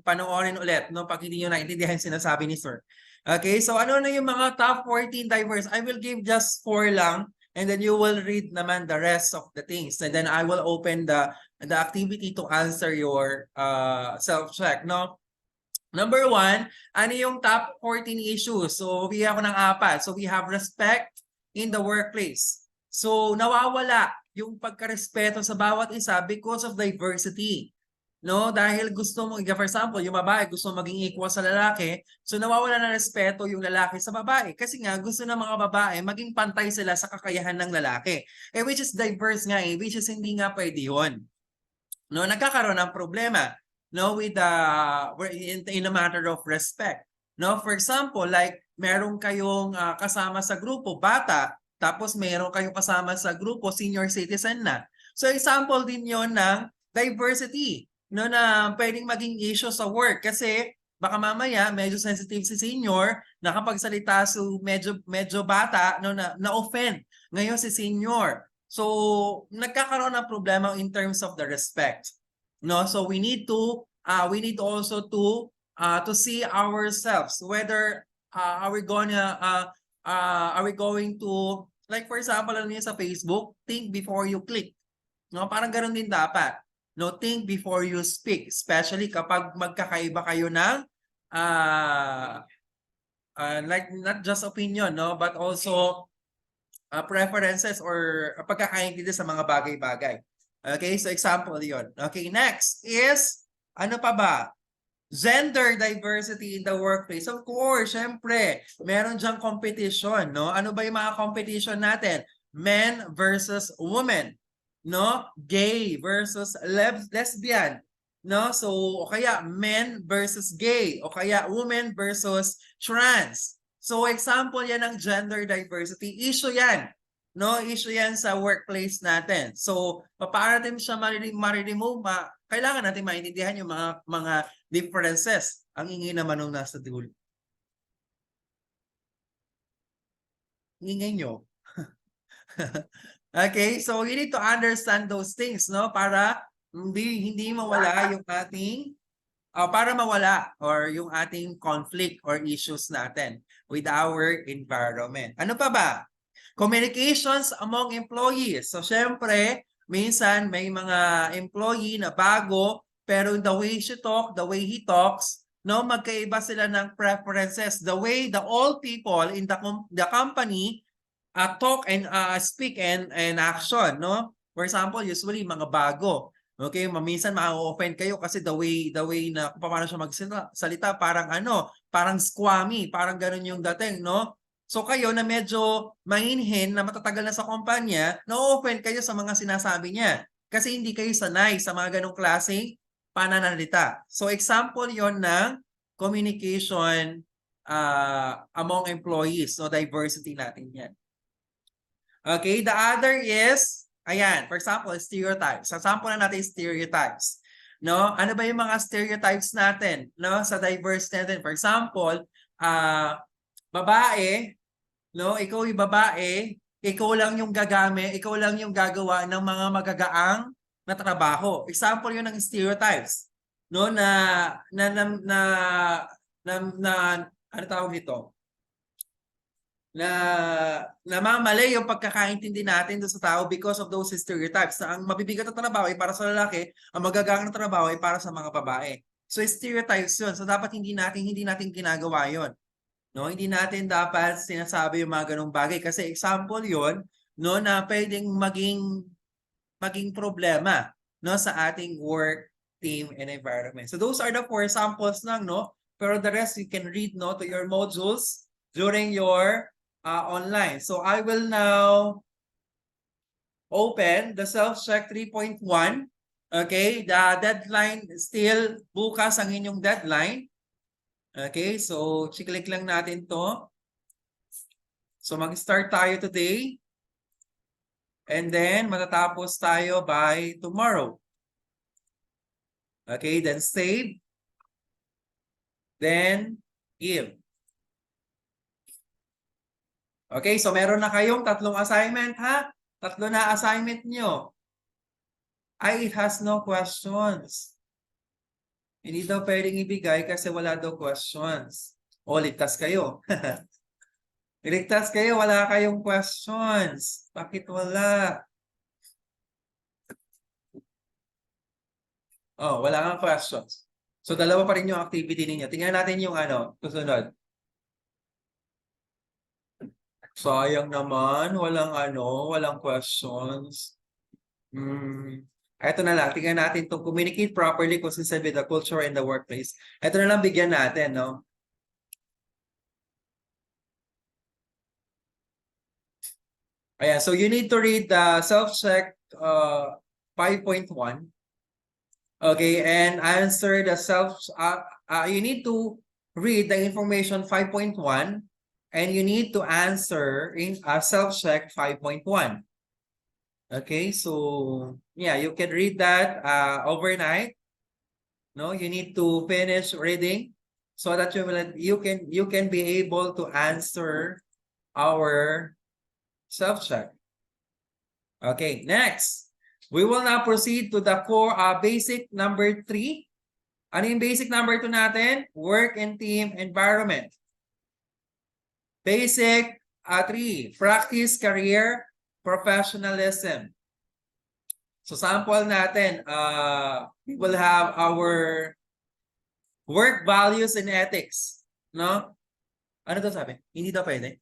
panoorin ulit, no, pag hindi nyo naintindihan sinasabi ni sir. Okay, so ano na yung mga top 14 diverse? I will give just 4 lang and then you will read naman the rest of the things. And then I will open the activity to answer your self-check, no? Number 1, ano yung top 14 issues? So, we have ng 4. So, we have respect in the workplace. So, nawawala yung pagkarespeto sa bawat isa because of diversity. No? Dahil gusto mo, for example, yung babae gusto maging equal sa lalaki, so nawawala na respeto yung lalaki sa babae. Kasi nga, gusto ng mga babae maging pantay sila sa kakayahan ng lalaki. Which is diverse nga which is hindi nga pwede yun. No? Nagkakaroon ng problema. No, with in a matter of respect. No, for example, like meron kayong kasama sa grupo bata, tapos meron kayong kasama sa grupo senior citizen na. So example din 'yon ng diversity, no, na pwedeng maging issue sa work kasi baka mamaya medyo sensitive si senior, nakapagsalita so medyo bata, no, na-offend ngayon si senior. So nagkakaroon ng problema in terms of the respect. No, so we need also to see ourselves whether are we going to, like for example ano yun sa Facebook, think before you click, no, parang ganoon din dapat, no, think before you speak, especially kapag magkakaiba kayo ng like not just opinion, no, but also preferences or pagkakaintindi sa mga bagay-bagay. Okay, so example yon. Okay, next is ano pa ba? Gender diversity in the workplace. Of course, syempre, meron diyang competition, no? Ano ba yung mga competition natin? Men versus women, no? Gay versus lesbian, no? So, o kaya men versus gay, o kaya women versus trans. So, example yan ng gender diversity. Issue yan, no? Issue yan sa workplace natin. So, paano natin siya ma-remove? Kailangan natin maintindihan yung mga differences. Ang ingay naman nung nasa dulo. Ingay nyo. Okay, so you need to understand those things, no? Para hindi mawala yung ating para mawala or yung ating conflict or issues natin with our environment. Ano pa ba? Communications among employees. So syempre, minsan may mga employee na bago, pero the way she talk, the way he talks, no, magkaiba sila ng preferences. The way the all people in the company talk and speak and action, no? For example, usually mga bago. Okay, minsan ma-offend kayo kasi the way na kung paano siya magsalita, parang squammy, parang ganun yung dating, no? So kayo na medyo mahinhin na matatagal na sa kumpanya, na-offend kayo sa mga sinasabi niya kasi hindi kayo sanay sa mga ganong klaseng pananalita. So example yon ng communication among employees, no, diversity natin yan. Okay, the other is, ayan, for example, stereotypes. Example na natin stereotypes. No? Ano ba yung mga stereotypes natin, no, sa diversity natin? For example, babae, no, ikaw yung babae, ikaw lang yung ikaw lang yung gagawa ng mga magagaang na trabaho. Example yun ng stereotypes, no, ano tawag nito? Na namamali yung pagkakaintindi natin doon sa tao because of those stereotypes na ang mabibigat na trabaho ay para sa lalaki, ang magagaang na trabaho ay para sa mga babae. So stereotypes yun. So dapat hindi natin ginagawa yun. No, hindi natin dapat sinasabi yung mga ganung bagay kasi example 'yon, no, na pwedeng maging problema, no, sa ating work, team and environment. So those are the 4 samples lang, no? Pero the rest you can read, no, to your modules during your online. So I will now open the self-check 3.1. Okay, the deadline still bukas ang inyong deadline. Okay, so click lang natin to. So mag-start tayo today. And then matatapos tayo by tomorrow. Okay, then save. Then give. Okay, so meron na kayong 3 assignment, ha? 3 na assignment nyo. It has no questions. Hindi daw pwedeng ibigay kasi wala daw questions. O, ligtas kayo. Ligtas kayo, wala kayong questions. Bakit wala? Oh, wala kang questions. So, dalawa pa rin yung activity ninyo. Tingnan natin yung susunod. Sayang naman, walang questions. Ito na lang, tingnan natin to communicate properly, consistent with the culture in the workplace. Ito na lang bigyan natin, no? Ayan, so you need to read the self-check 5.1. Okay, and answer the you need to read the information 5.1 and you need to answer in self-check 5.1. Okay, so yeah, you can read that overnight. No, you need to finish reading so that you can be able to answer our self-check. Okay, next. We will now proceed to the core basic number 3. Ano yung basic number 2 natin? Work and team environment. Basic 3, practice career professionalism. So sample natin, we will have our work values and ethics. No? Ano daw sabi? Hindi daw pwede?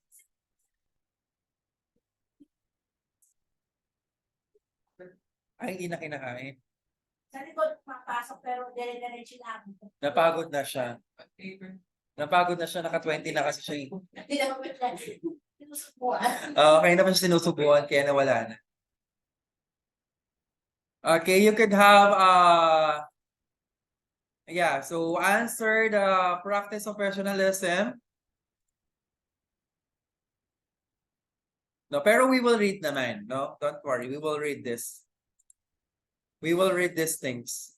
Ay, hindi na kinakain. Sa likod, mapasok pero dire-diretso lang. Napagod na siya. Napagod na siya, naka-20 na kasi siya. Hindi na lang. Sinusubuan. Okay na pa siya sinusubuan, kaya nawala na. Okay, you could have, yeah, so answer the practice of professionalism. No, pero we will read naman, no? Don't worry, we will read this. We will read these things.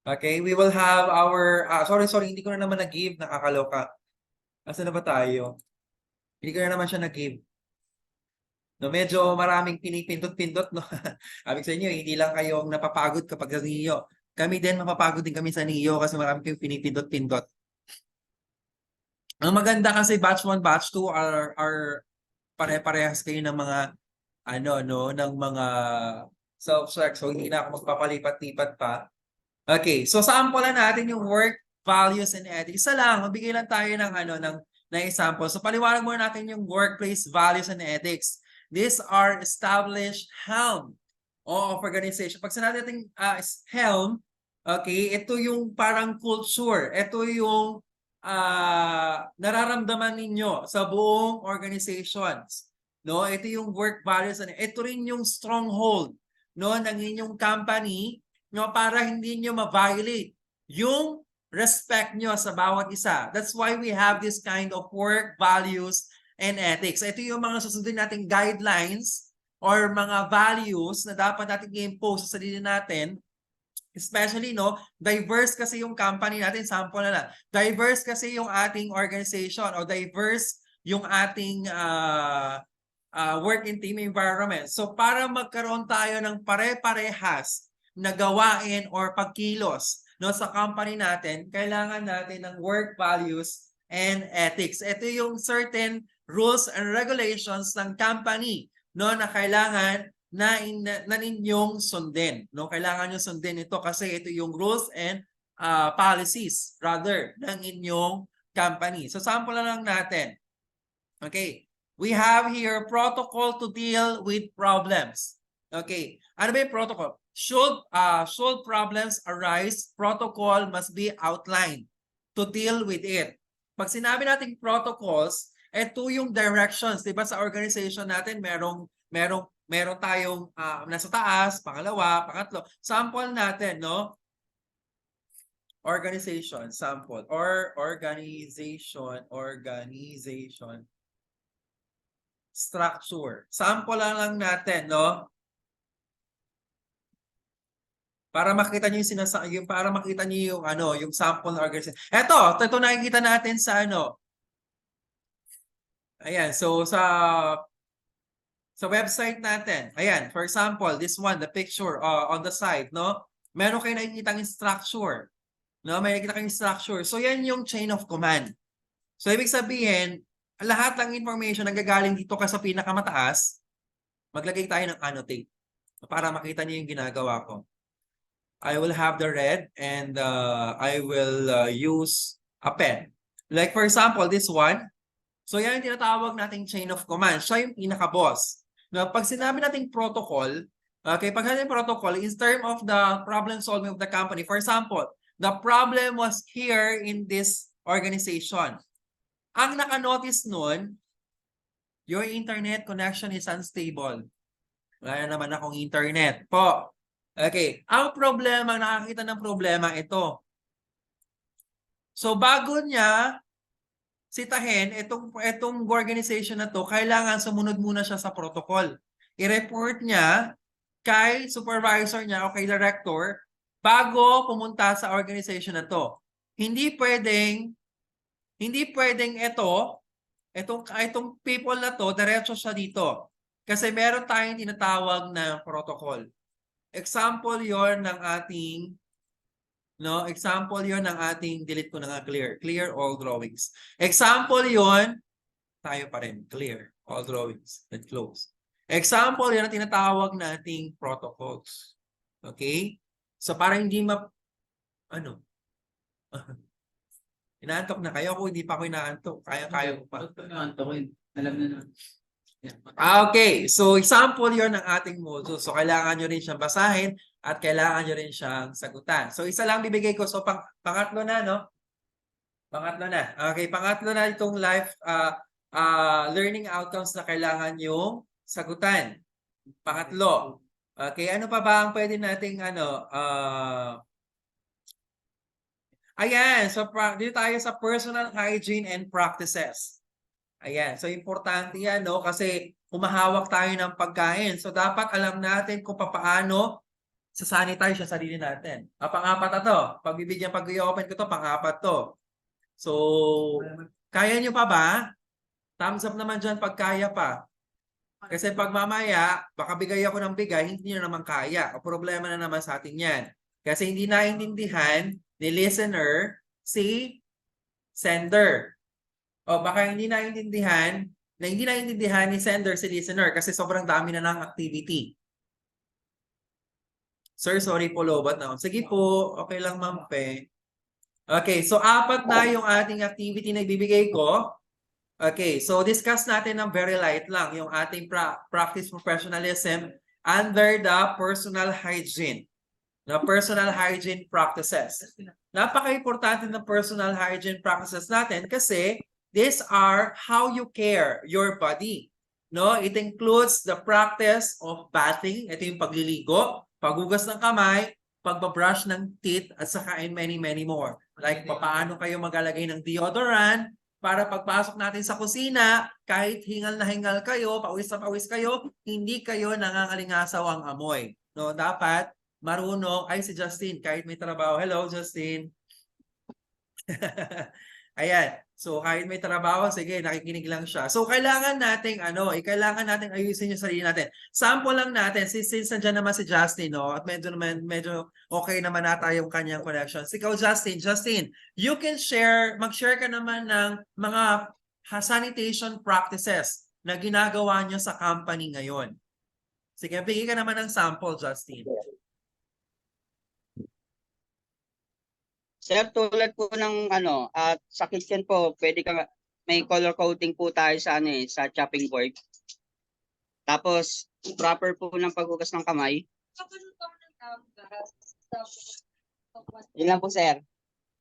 Okay, we will have our, sorry, hindi ko na naman nag-give, nakakaloka. Asa na ba tayo? Hindi ko na naman siya nag-give. No, medyo maraming pinipindot-pindot, no? Sabi sa inyo, hindi lang kayong napapagod kapag sa NIO. Kami din, mapapagod din kami sa NIO kasi marami kayong pinipindot-pindot. Ang maganda kasi batch 1, batch 2 are pare-parehas kayo ng mga ng mga self-check. So hindi na ako magpapalipat-lipat pa. Okay, so sample na natin yung work values and ethics. Isa lang, magbigay lang tayo ng ng example. So paliwanag muna natin yung workplace values and ethics. These are established helm of organization. Pag sinabi natin helm, okay, ito yung parang culture. Ito yung nararamdaman ninyo sa buong organizations. No, ito yung work values and ito rin yung stronghold, no, ng inyong company, no, para hindi nyo ma-violate yung respect nyo sa bawat isa. That's why we have this kind of work values and ethics. Ito yung mga susundin nating guidelines or mga values na dapat natin i-impose sa sarili natin. Especially, no, diverse kasi yung company natin, sample na lang. Diverse kasi yung ating organization o diverse yung ating work and team environment. So para magkaroon tayo ng pare-parehas na gawain or pagkilos, no, sa company natin, kailangan natin ng work values and ethics. Ito yung certain rules and regulations ng company, no, na kailangan na ninyong sundin. No, kailangan nyo sundin ito kasi ito yung rules and policies rather ng inyong company. So sample na lang natin. Okay, we have here protocol to deal with problems. Okay, ano ba yung protocol? Should problems arise, protocol must be outlined to deal with it. Pag sinabi natin protocols, ito yung directions, 'di ba, sa organization natin meron tayong nasa taas, pangalawa, pangatlo. Sample natin, no? Organization, sample. Or organization. Structure. Sample lang natin, no? Para makita niyo yung para makita niyo yung yung sample ng organization. Ito nakikita natin sa Ayan, so sa website natin, ayan, for example, this one, the picture on the side, no? Meron kayo nakikitang structure. No, may nakikita kayong structure. So yan yung chain of command. So ibig sabihin, lahat ng information na gagaling dito ka sa pinakamataas, maglagay tayo ng annotate para makita niyo yung ginagawa ko. I will have the red and I will use a pen. Like for example, this one. So yan yung tinatawag nating chain of command. Siya yung pinaka-boss. Now, pag sinabi nating protocol, okay, pag sinabi protocol, in terms of the problem solving of the company, for example, the problem was here in this organization. Ang naka-notice nun, your internet connection is unstable. Wala na naman akong internet po. Okay. Ang problema, nakakita ng problema ito. So bago niya sitahin itong organization na to, kailangan sumunod muna siya sa protocol. I-report niya kay supervisor niya o kay director bago pumunta sa organization na to. Hindi pwedeng itong people na to, diretso siya dito. Kasi meron tayong tinatawag na protocol. Example yon ng ating delete ko na nga, clear all drawings. Example yon, tayo pa rin, clear all drawings and close. Example yon ang tinatawag nating protocols. Okay? So para hindi inaantok na kayo, ako hindi pa ako inaantok. Kaya ko pa. Alam na nun. Okay, so example yon ng ating module. So kailangan nyo rin siyang basahin at kailangan nyo rin siyang sagutan. So isa lang bibigay ko. So pangatlo na, no? Pangatlo na. Okay, pangatlo na itong life learning outcomes na kailangan nyo sagutan. Pangatlo. Okay, ano pa ba ang pwede nating ayan, so dito tayo sa personal hygiene and practices. Ayan, so importante yan, no? Kasi humahawak tayo ng pagkain. So dapat alam natin kung paano sasanitize sa sarili natin. Pang-apat na to. Pag i-open ko to, pang-apat to. So, kaya nyo pa ba? Thumbs up naman dyan pag kaya pa. Kasi pag mamaya, baka bigay ako ng bigay, hindi nyo naman kaya. O problema na naman sa atin yan. Kasi hindi naiintindihan ni listener si sender. O baka hindi naiintindihan ni sender si listener kasi sobrang dami na ng activity. Sir, sorry po, lobat na. Sige po, okay lang ma'am pe. Okay, so apat na yung ating activity na ibibigay ko. Okay, so discuss natin ng very light lang yung ating practice professionalism under the personal hygiene. Na personal hygiene practices. Napaka-importante ng personal hygiene practices natin kasi these are how you care your body. No, it includes the practice of bathing, ito yung pagliligo, paghugas ng kamay, pagbabrush ng teeth, at saka and many more. Like paano kayo maglalagay ng deodorant para pagpasok natin sa kusina, kahit hingal na hingal kayo, pawis na pawis kayo, hindi kayo nangangalingasaw ang amoy. No, dapat marunong, ay si Justin, kahit may trabaho. Hello, Justin. Ayan. So, kahit may trabaho, sige, nakikinig lang siya. So, kailangan nating, kailangan nating ayusin yung sarili natin. Sample lang natin, since nandiyan naman si Justin, no? At medyo okay naman nata yung kanyang connections. Ikaw, Justin, you can mag-share ka naman ng mga sanitation practices na ginagawa nyo sa company ngayon. Sige, bigay ka naman ng sample, Justin. Sir, tulad po ng sa kitchen po, pwede ka may color coding po tayo sa sa chopping board. Tapos proper po ng paghugas ng kamay. Yun lang po, sir.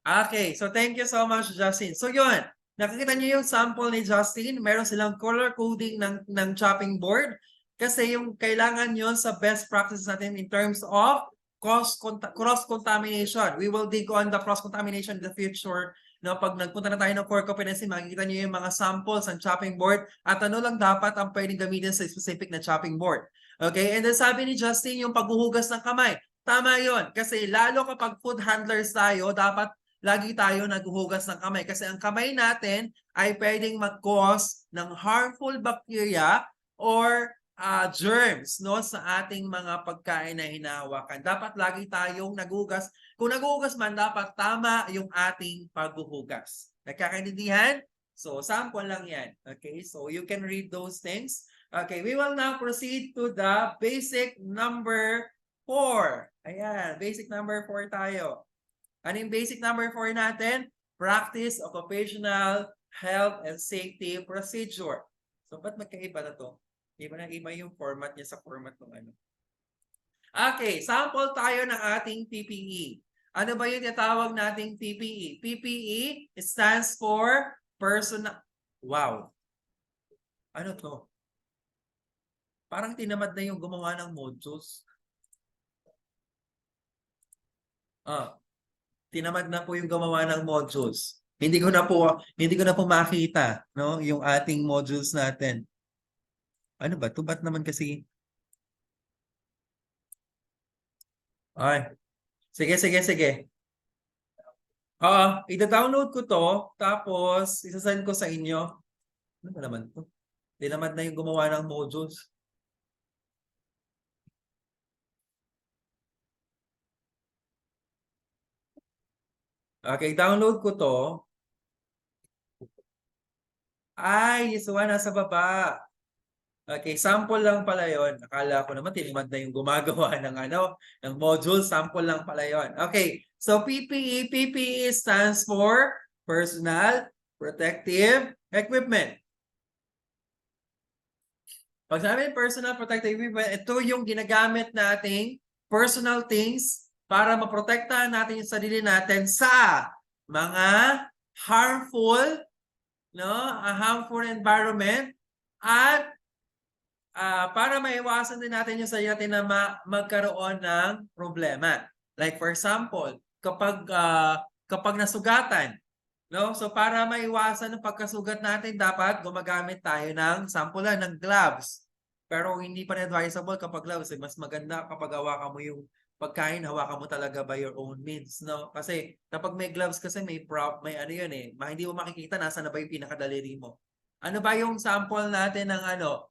Okay, so thank you so much, Justin. So yun, nakikita niyo yung sample ni Justin, meron silang color coding ng chopping board kasi yung kailangan yun sa best practices natin in terms of cross-contamination. We will dig on the cross-contamination in the future. No, pag nagpunta na tayo ng core competency, makikita nyo yung mga samples ng chopping board at ano lang dapat ang pwedeng gamitin sa specific na chopping board. Okay, and then sabi ni Justin, yung paghuhugas ng kamay. Tama yon kasi lalo kapag food handlers tayo, dapat lagi tayo naghuhugas ng kamay kasi ang kamay natin ay pwedeng mag-cause ng harmful bacteria or germs, no, sa ating mga pagkain na hinahawakan. Dapat lagi tayong naghugas. Kung naghugas man, dapat tama yung ating paghuhugas. Nagkakaintindihan? So, sample lang yan. Okay, so you can read those things. Okay, we will now proceed to the basic number 4. Ayan, basic number 4 tayo. Ano yung basic number 4 natin? Practice occupational health and safety procedure. So, ba't magkaiba na to? Iba yung format niya sa format ng ano. Okay, sample tayo ng ating PPE. Ano ba yung tinatawag nating PPE? PPE stands for personal... Wow. Ano to? Parang tinamad na yung gumawa ng modules. Tinamad na po yung gumawa ng modules. Hindi ko na po makita, no, yung ating modules natin. Ano ba 'to? Ba't naman kasi Ay. Sige. Ida-download ko 'to, tapos isa-send ko sa inyo. Ano ba naman 'to? Tinamad na yung gumawa ng modules. Okay, download ko 'to. Ay, yes, nasa baba. Okay, sample lang pala yon. Akala ko naman tinamad na yung gumagawa ng module. Sample lang pala yon. Okay, so PPE stands for Personal Protective Equipment. Pag sabi Personal Protective Equipment, ito yung ginagamit nating personal things para maprotektahan natin yung sarili natin sa mga harmful, harmful environment, at para maiwasan din natin yung sarili natin na magkaroon ng problema. Like for example, kapag nasugatan, so para maiwasan ang pagkasugat natin, dapat gumagamit tayo ng sampulan ng gloves. Pero hindi pa advisable kapag gloves, mas maganda kapag hawakan mo yung pagkain, hawakan mo talaga by your own means, no? Kasi kapag may gloves kasi may ano yun hindi mo makikita nasa na ba yung pinakadaliri mo. Ano ba yung sample natin ng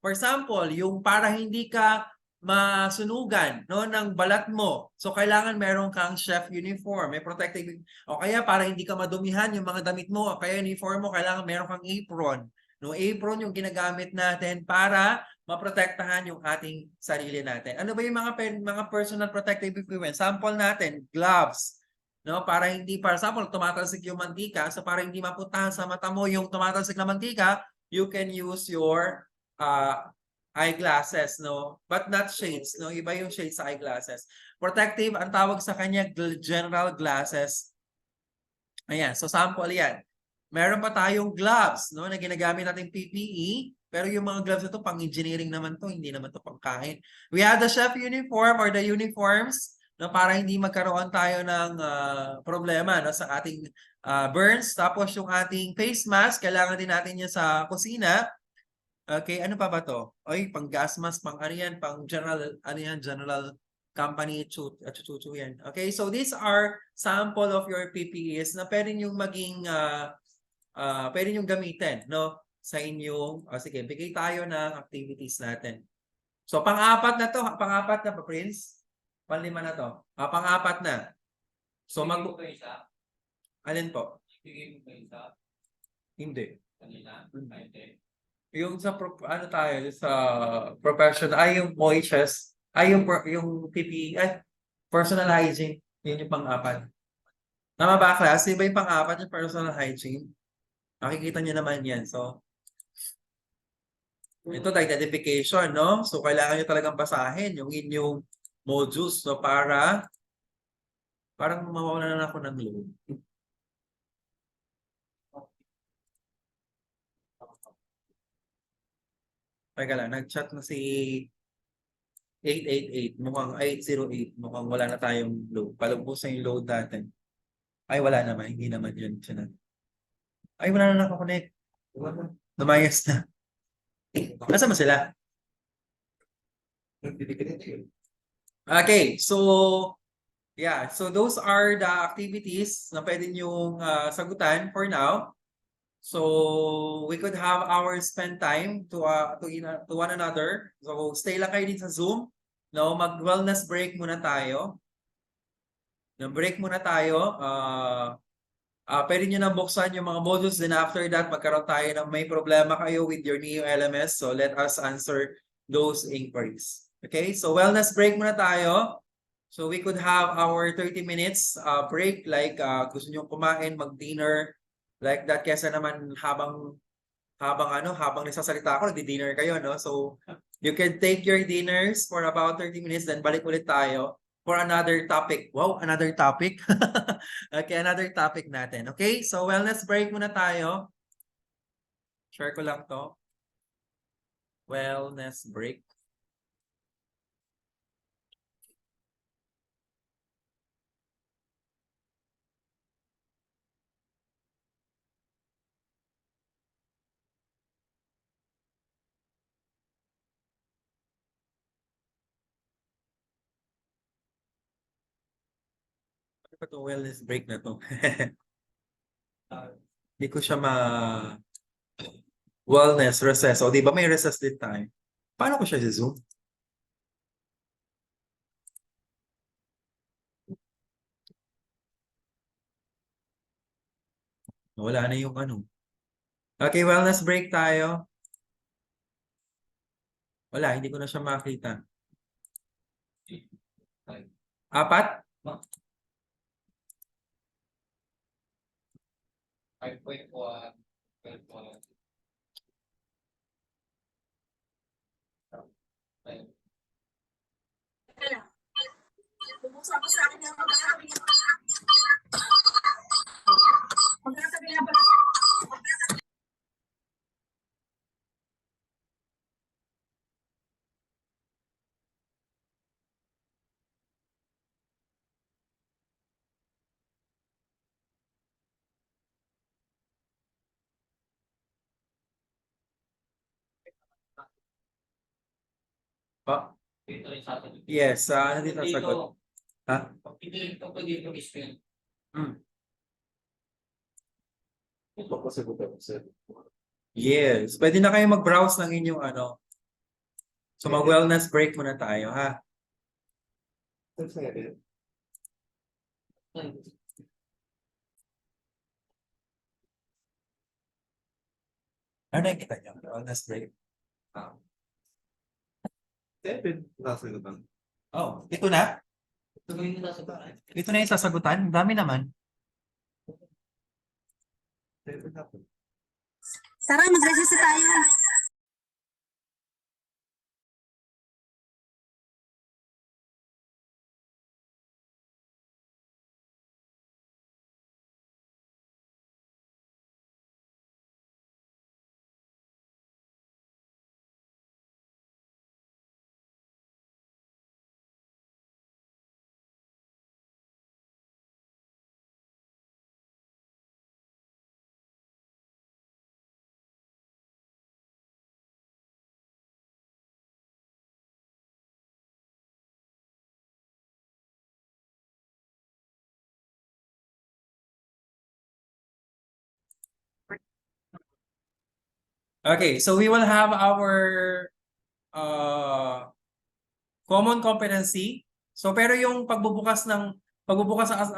For example, yung para hindi ka masunugan, ng balat mo. So kailangan meron kang chef uniform, may protective, o kaya para hindi ka madumihan yung mga damit mo, o kaya uniform mo, kailangan meron kang apron. Apron yung ginagamit natin para maprotektahan yung ating sarili natin. Ano ba yung mga personal protective equipment? Sample natin, gloves. Para example, tumatalsik yung mantika, so para hindi mapuntahan sa mata mo yung tumatalsik na mantika, you can use your eyeglasses, but not shades, iba yung shades sa eyeglasses. Protective, ang tawag sa kanya general glasses. Ayan, so sample yan. Meron pa tayong gloves, na ginagamit natin PPE, pero yung mga gloves na to pang engineering naman to, hindi naman to pangkain. We have the chef uniform or the uniforms, para hindi magkaroon tayo ng problema sa ating burns. Tapos yung ating face mask, kailangan din natin yan sa kusina. Okay, ano pa ba to? Pang gas mask, pang pang general, general company, chuchu yan. Okay, so these are sample of your PPEs na pwede nyo pwede nyo gamitin, sa inyong, sige, bigay tayo ng activities natin. So, pang-apat na pa, Prince? Panlima na to. Pang-apat na. So, alin po? Hindi. Yung sa sa professional, yung Moises, yung PPE, personal hygiene, yun yung pang-apat. Tama ba, class? Iba yung pang-apat yung personal hygiene. Nakikita niyo naman yan. So, ito identification, So, kailangan nyo talagang basahin yung inyong modules, parang mawawalan na ako ng load. Teka lang, nag-chat na si 888, mukhang 808, mukhang wala na tayong load. Palubusan yung load natin. Ay, wala naman, hindi naman yun. Ay, wala na nakakonect. Lumayas na. Nasaan ba sila? Okay, so yeah, so those are the activities na pwede nyong sagutan for now. So we could have our spend time to one another. So stay lang kayo din sa Zoom. Mag-wellness break muna tayo. Break muna tayo. Pwede nyo na buksan yung mga modules, then after that, magkaroon tayo ng may problema kayo with your Neo LMS. So let us answer those inquiries. Okay, so wellness break muna tayo. So we could have our 30 minutes break, like gusto nyo kumain, mag-dinner, like that. Kesa naman habang nagsasalita ako, nagdi-dinner kayo, So you can take your dinners for about 30 minutes, then balik ulit tayo for another topic. Wow, another topic. Okay, another topic natin. Okay, so wellness break muna tayo. Share ko lang to. Wellness break. Ano ba 'to wellness break na 'to? Hindi ko siya wellness recess. O, 'di ba may recess din tayo? Paano ko siya i-zoom? Wala na yung ano. Okay, wellness break tayo. Wala, hindi ko na siya makita. Apat? 5.1, 5.1. Bubuksan ko sa akin yung magkakabi niya. Magkakabi niya pala. Pa? Dito rin sasagot. Yes, nandito ang sagot. Ha? Pag pinilit ko dito screen. Yes, pwede na kayo mag-browse ng inyong ano. So mag-wellness break muna tayo, ha? Ano nakikita niyo? Wellness break. Oh, ito na? Ito ba yung sasagot? Ito na yung sasagutan? Ang dami naman. Tara, mag-register tayo. Okay, so we will have our uh, common competency. So pero yung pagbubukas ng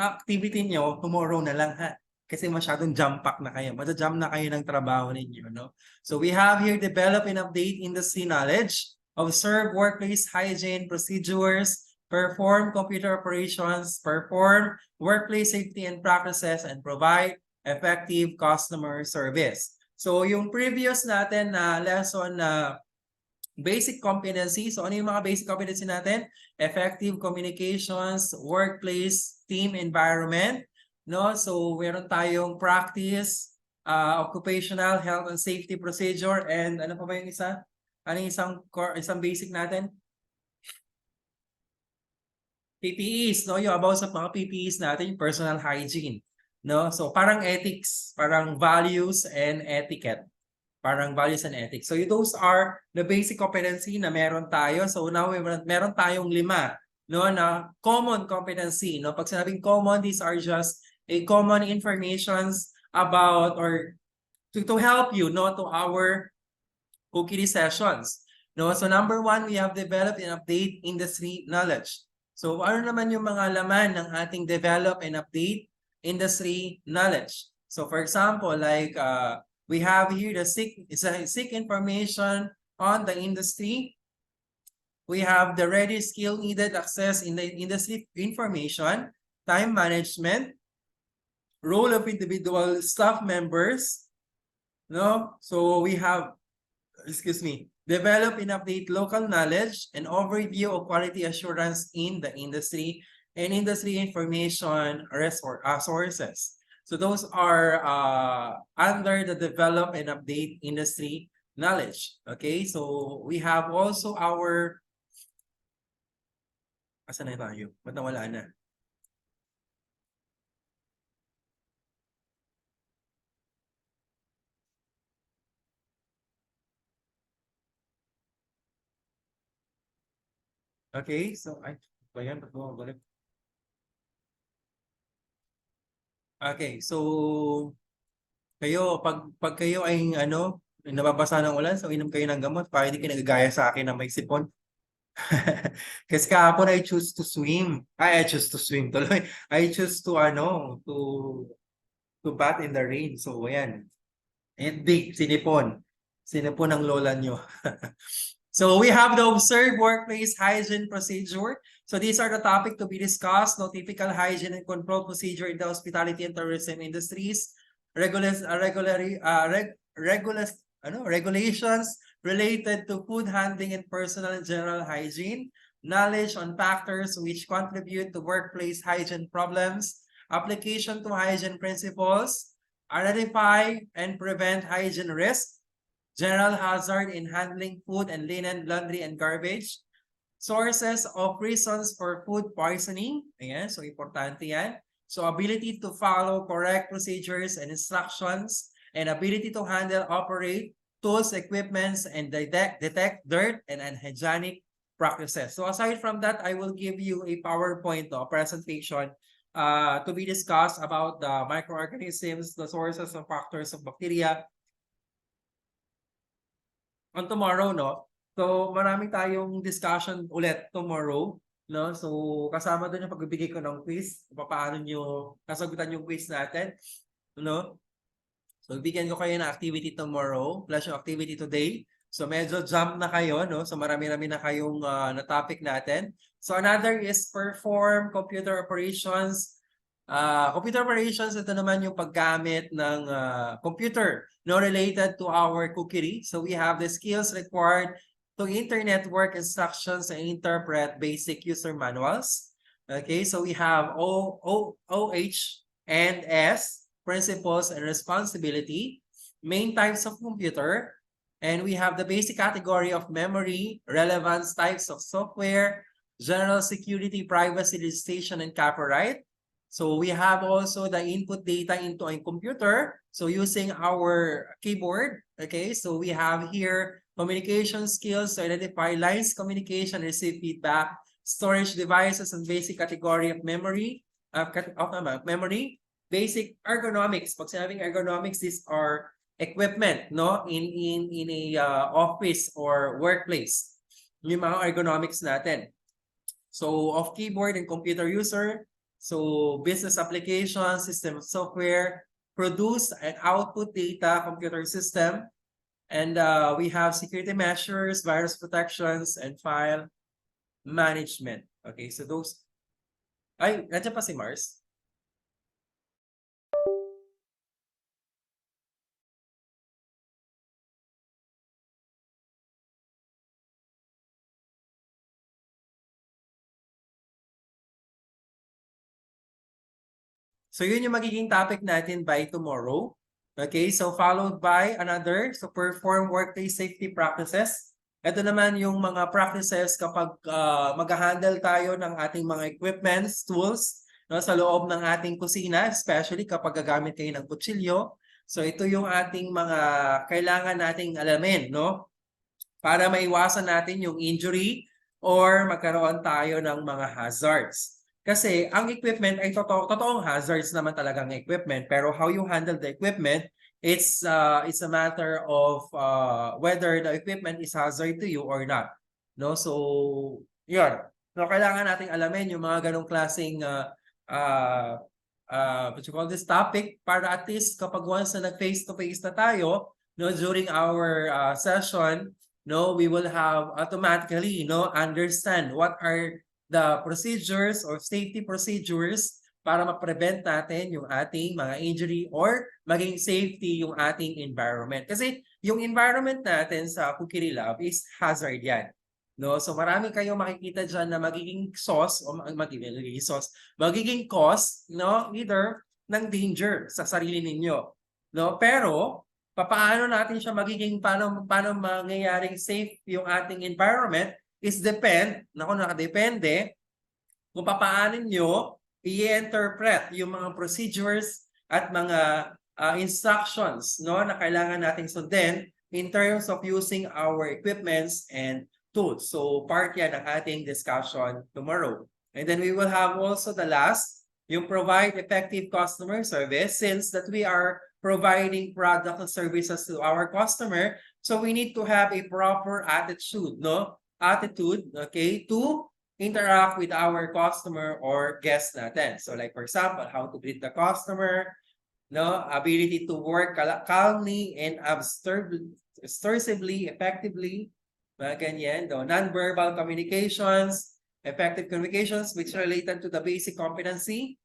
activity nyo, tomorrow na lang ha. Kasi masyadong jam pack na kayo. Maja-jam na kayo ng trabaho ninyo, no? So we have here develop and update industry knowledge, observe workplace hygiene procedures, perform computer operations, perform workplace safety and practices, and provide effective customer service. So yung previous natin na lesson na basic competency. So ano yung mga basic competency natin? Effective communications, workplace, team environment, no? So meron tayong practice, occupational health and safety procedure, and ano pa ba yung isa? Ano yung isang basic natin? PPEs, no? Yung about sa mga PPEs natin, personal hygiene, no? So parang ethics, parang values and etiquette. Parang values and ethics. So those are the basic competency na meron tayo. So now meron tayong 5, no, na common competency, no? Pag sinabing common, these are just a common informations about or to help you, no, to our cookie sessions. No, so number 1, we have developed and update industry knowledge. So ano naman yung mga laman ng ating develop and update industry knowledge? So for example, like we have here the seek information on the industry. We have the ready skill needed access in the industry information, time management, role of individual staff members. No, so we have, excuse me, develop and update local knowledge and overview of quality assurance in the industry and industry information sources. So those are under the develop and update industry knowledge. Okay, so we have also our, asan na tayo? Ba't nawala na? Okay, so ay, ba yan? Ba't bumabalik? Okay, so kayo, pag kayo ay nababasa ng ulan, so inom kayo ng gamot para hindi kayo nagagaya sa akin na may sipon. Kasi kahapon I choose to swim. I choose to swim tuloy. I choose to to bath in the rain. So ayan. Hindi, sinipon. Sinipon ng lola nyo. So we have the observed workplace hygiene procedure. So these are the topic to be discussed. No typical hygiene and control procedure in the hospitality and tourism industries. Regulations related to food handling and personal and general hygiene. Knowledge on factors which contribute to workplace hygiene problems. Application to hygiene principles. Identify and prevent hygiene risk. General hazard in handling food and linen, laundry, and garbage. Sources of reasons for food poisoning. Ayan, so importante yan. So ability to follow correct procedures and instructions, and ability to handle, operate tools, equipments, and detect dirt and unhygienic practices. So aside from that, I will give you a PowerPoint presentation to be discussed about the microorganisms, the sources and factors of bacteria, on tomorrow, no? So, marami tayong discussion ulit tomorrow, no? So, kasama doon yung pagbibigay ko ng quiz, paano nyo kasagutan yung quiz natin, no? So, bigyan ko kayo ng activity tomorrow, plus yung activity today. So, medyo jump na kayo, no? So, marami-rami na kayong na topic natin. So, another is perform computer operations. Computer operations, ito naman yung paggamit ng computer, no, related to our cookery. So we have the skills required to internet work instructions and interpret basic user manuals. Okay, so we have OH and S, principles and responsibility, main types of computer, and we have the basic category of memory, relevance, types of software, general security, privacy, legislation, and copyright. So we have also the input data into a computer. So using our keyboard, okay? So we have here communication skills to identify lines, communication, receive feedback, storage devices, and basic category of memory, basic ergonomics. Pag sinabing ergonomics, these are equipment, no? In a office or workplace. Yung mga ergonomics natin. So of keyboard and computer user. So business application, system software, produce and output data, computer system. And we have security measures, virus protections, and file management. Okay, so those. Ay, nandiyan pa si Mars? So yun yung magiging topic natin by tomorrow. Okay, so followed by another, so perform workplace safety practices. Ito naman yung mga practices kapag mag-handle tayo ng ating mga equipments, tools, no, sa loob ng ating kusina, especially kapag gagamit kayo ng kutsilyo. So ito yung ating mga kailangan nating alamin, no? Para maiwasan natin yung injury or magkaroon tayo ng mga hazards. Kasi ang equipment ay totoong hazards naman talagang equipment, pero how you handle the equipment, it's a matter of whether the equipment is hazard to you or not. No, so yun. So kailangan nating alamin yung mga ganong klaseng what you call this topic, para at least kapag once na nag-face to face na tayo, no, during our session, no, we will have automatically, no, understand what are the procedures or safety procedures para ma-prevent natin yung ating mga injury or maging safety yung ating environment. Kasi yung environment natin sa Cookery Lab is hazard yan. No? So marami kayong makikita dyan na magiging source o magiging cause, no, either ng danger sa sarili ninyo. No? Pero paano natin siya magiging paano mangyayaring safe yung ating environment is nakadepende kung paano nyo i-interpret yung mga procedures at mga instructions, no, na kailangan nating sundin in terms of using our equipments and tools. So part yan ng ating discussion tomorrow. And then we will have also the last, yung provide effective customer service since that we are providing product and services to our customer. So we need to have a proper attitude, no? Attitude, okay, to interact with our customer or guest natin. So like for example, how to greet the customer, no? Ability to work calmly and assertively, effectively, mga ganyan, no? Non-verbal communications, effective communications which related to the basic competency,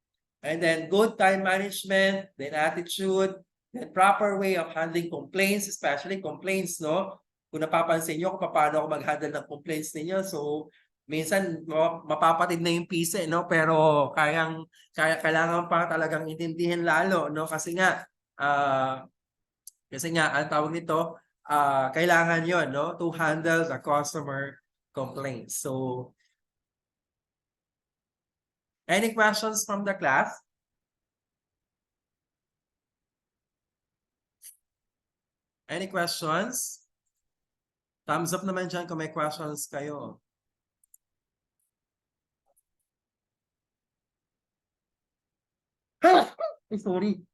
and then good time management, then attitude, then proper way of handling complaints, especially complaints, no? Kung napapansin nyo kung paano ako mag-handle ng complaints ninyo, so minsan mapapatid na yung pise, no? Pero kailangan pa talagang intindihin lalo, no? Kasi nga ang tawag nito, kailangan yon, no? To handle the customer complaints. So, any questions from the class? Any questions? Thumbs up naman dyan kung may questions kayo. Sorry.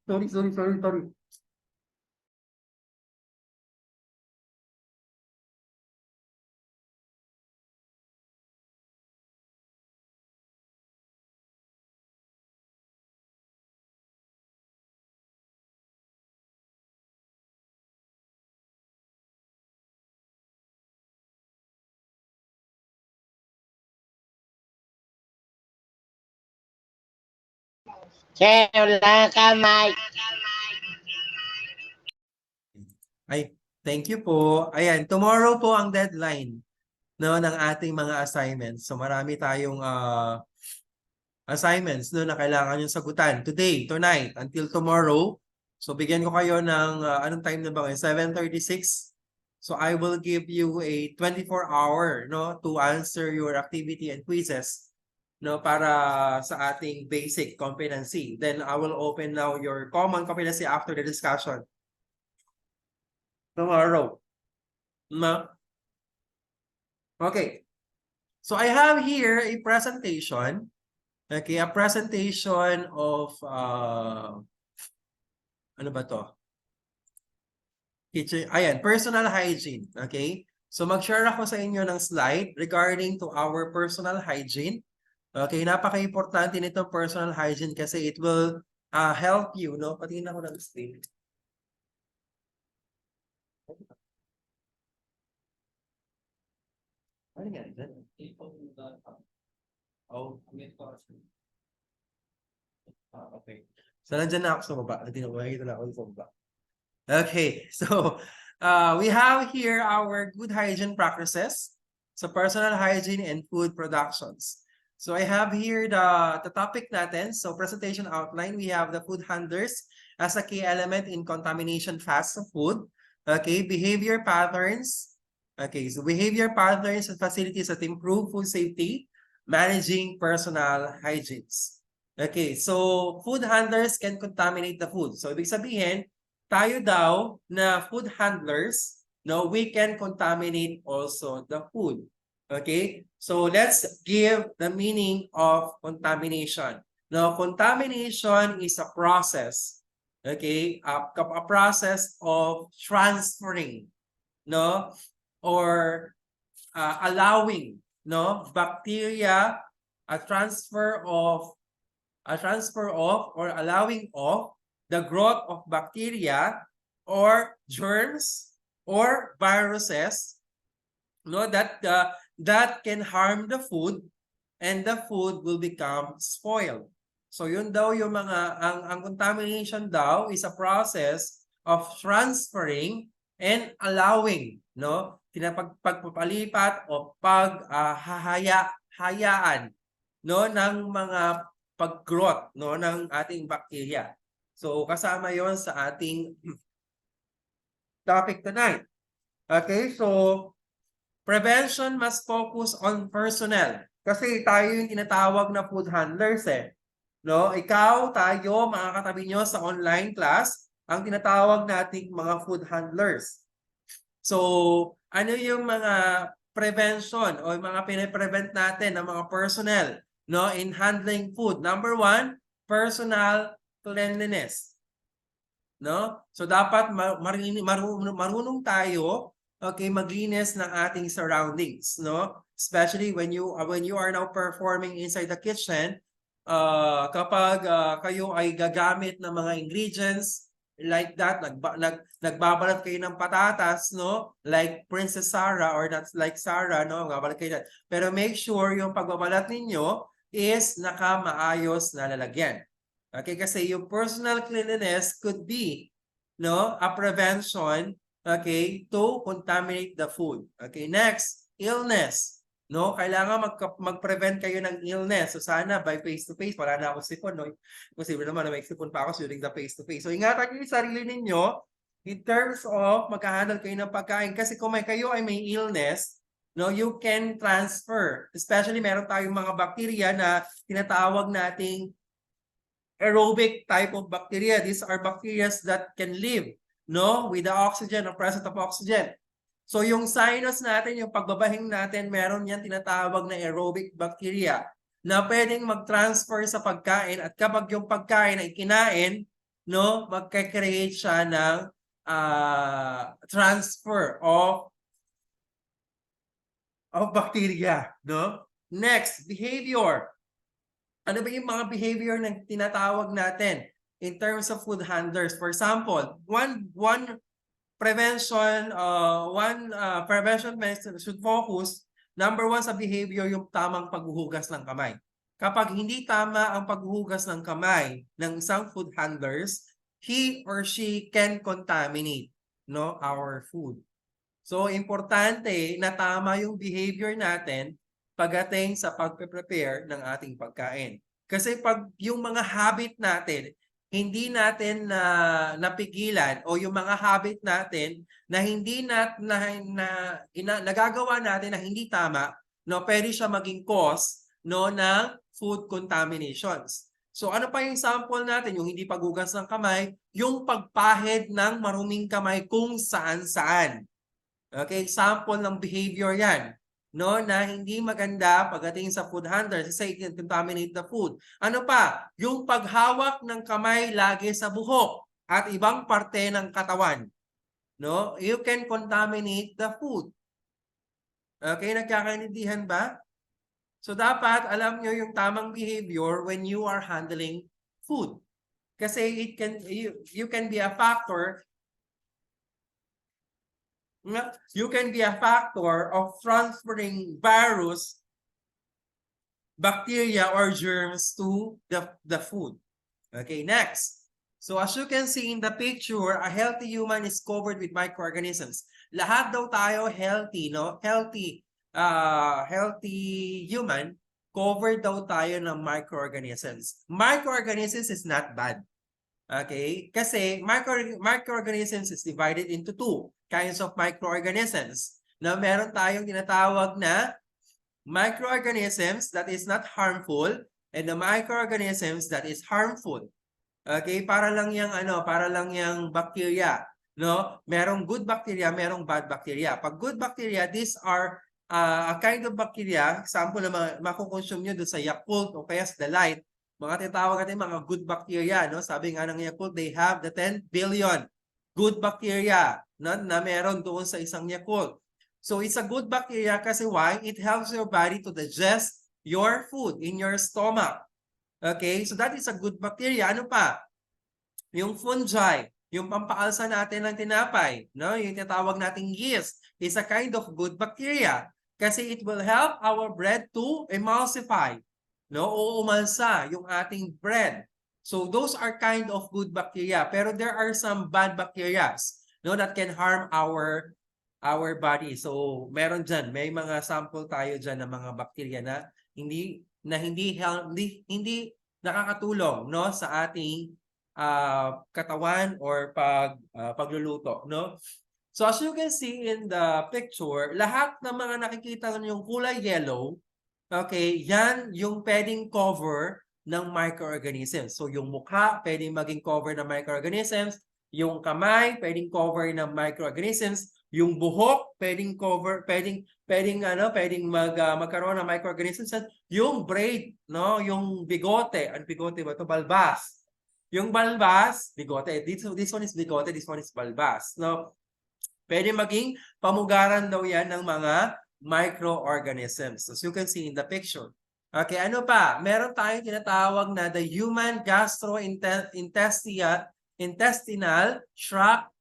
Ay, thank you po. Ayan, tomorrow po ang deadline, no, ng ating mga assignments. So marami tayong assignments, no, na kailangan yung sagutan today, tonight, until tomorrow. So bigyan ko kayo ng anong time na ba ngayon? 7:36. So I will give you a 24-hour, no, to answer your activity and quizzes, no, para sa ating basic competency. Then I will open now your common competency after the discussion tomorrow. No? Okay. So I have here a presentation. Okay, a presentation of ano ba to? Kitchen, ayan, personal hygiene. Okay? So mag-share ako sa inyo ng slide regarding to our personal hygiene. Okay, napaka-importante nito personal hygiene kasi it will help you, no? Patingin ako ng screen. Ano nga dyan? Oh, okay. So, nandyan na ako sa baba. Nakikita na ako sa baba. Okay, so we have here our good hygiene practices. So, personal hygiene and food productions. So, I have here the topic natin. So, presentation outline. We have the food handlers as a key element in contamination fast food. Okay, behavior patterns. Okay, so behavior patterns and facilities that improve food safety, managing personal hygienes. Okay, so food handlers can contaminate the food. So ibig sabihin, tayo daw na food handlers, no, we can contaminate also the food. Okay, so let's give the meaning of contamination. Now, contamination is a process, okay, a process of transferring, no, or allowing, no, bacteria, a transfer of or allowing of the growth of bacteria or germs or viruses, no, that can harm the food and the food will become spoiled. So yun daw yung mga ang contamination daw is a process of transferring and allowing, no, pagpapalipat o hayaan, no, ng mga pag-growth, no, ng ating bacteria. So kasama 'yon sa ating topic tonight. Okay, so prevention must focus on personnel. Kasi tayo yung tinatawag na food handlers eh. No, ikaw, tayo, mga katabi nyo sa online class, ang tinatawag nating mga food handlers. So, ano yung mga prevention o yung mga pine-prevent natin ng mga personnel, no, in handling food? Number one, personal cleanliness. No? So dapat marunong tayo, okay, maglinis ng ating surroundings, no? Especially when you are now performing inside the kitchen, kapag kayo ay gagamit ng mga ingredients like that, nagbabalat kayo ng patatas, no? Like Princess Sarah or not like Sarah, no? Nagbabalat kayo. Pero make sure yung pagbabalat ninyo is naka-maayos na lalagyan. Okay, kasi yung personal cleanliness could be, no, a prevention, okay, to contaminate the food. Okay, next, illness. No, kailangan mag-prevent kayo ng illness. So sana by face-to-face, wala na ako sipon, no? Posible naman na may sipon pa ako during the face-to-face. So ingatan niyo yung sarili ninyo in terms of maghahandle kayo ng pagkain. Kasi kung kayo ay may illness, no, you can transfer. Especially meron tayong mga bacteria na tinatawag nating aerobic type of bacteria. These are bacteria that can live, no, with the oxygen or presence of oxygen. So yung sinus natin, yung pagbabahing natin, meron yan tinatawag na aerobic bacteria na pwedeng mag-transfer sa pagkain, at kapag yung pagkain ay kinain, no, magka-create siya ng transfer of bacteria, no? Next, behavior. Ano ba yung mga behavior na tinatawag natin in terms of food handlers? For example, one prevention method should focus, number one sa behavior, yung tamang paghuhugas ng kamay. Kapag hindi tama ang paghuhugas ng kamay ng isang food handlers, he or she can contaminate, no, our food. So, importante na tama yung behavior natin pagdating sa pagpe-prepare ng ating pagkain. Kasi pag yung mga habit natin, hindi natin napigilan, o yung mga habit natin na hindi nagagawa natin na hindi tama, no, pwede siya maging cause, no, ng food contaminations. So ano pa yung sample natin? Yung hindi paghugas ng kamay, yung pagpahid ng maruming kamay kung saan-saan. Okay, sample ng behavior yan, no, na hindi maganda pagdating sa food handler kasi it can contaminate the food. Ano pa? Yung paghawak ng kamay lagi sa buhok at ibang parte ng katawan, no, you can contaminate the food. Okay, nagkakaintindihan ba? So dapat alam nyo yung tamang behavior when you are handling food. Kasi you can be a factor. You can be a factor of transferring virus, bacteria, or germs to the food. Okay, next. So as you can see in the picture, a healthy human is covered with microorganisms. Lahat daw tayo healthy, no? Healthy human, covered daw tayo ng microorganisms. Microorganisms is not bad. Okay? Kasi microorganisms is divided into two kinds of microorganisms. Now, meron tayong tinatawag na microorganisms that is not harmful and the microorganisms that is harmful. Okay? Para lang yung bacteria, no? Merong good bacteria, merong bad bacteria. Pag good bacteria, these are a kind of bacteria, example na makukonsume nyo doon sa Yakult o kaya sa The Light, mga tinatawag natin mga good bacteria, no? Sabi nga ng Yakult, they have the 10 billion good bacteria, no, na meron doon sa isang Yakult. So it's a good bacteria kasi why? It helps your body to digest your food in your stomach. Okay? So that is a good bacteria. Ano pa? Yung fungi, yung pampaalsa natin ng tinapay, no? Yung tinatawag nating yeast is a kind of good bacteria kasi it will help our bread to emulsify, no? O umalsa yung ating bread. So those are kind of good bacteria, pero there are some bad bacteria, no, that can harm our body. So meron diyan, may mga sample tayo diyan ng mga bacteria na hindi nakakatulong, no, sa ating katawan or pagluluto, no? So as you can see in the picture, lahat ng mga nakikita yung kulay yellow, okay, yan yung pwedeng cover ng microorganisms. So yung mukha pwedeng maging cover ng microorganisms, yung kamay pwedeng cover ng microorganisms, Yung buhok, pwedeng cover, pwedeng magkaroon ng microorganisms. At yung braid, no? Yung bigote, ang bigote ba ito? Balbas. Yung balbas, bigote. This one is bigote, this one is balbas, no? Pwede maging pamugaran daw yan ng mga microorganisms. As you can see in the picture. Okay, ano pa? Meron tayong tinatawag na the human gastrointestinal tract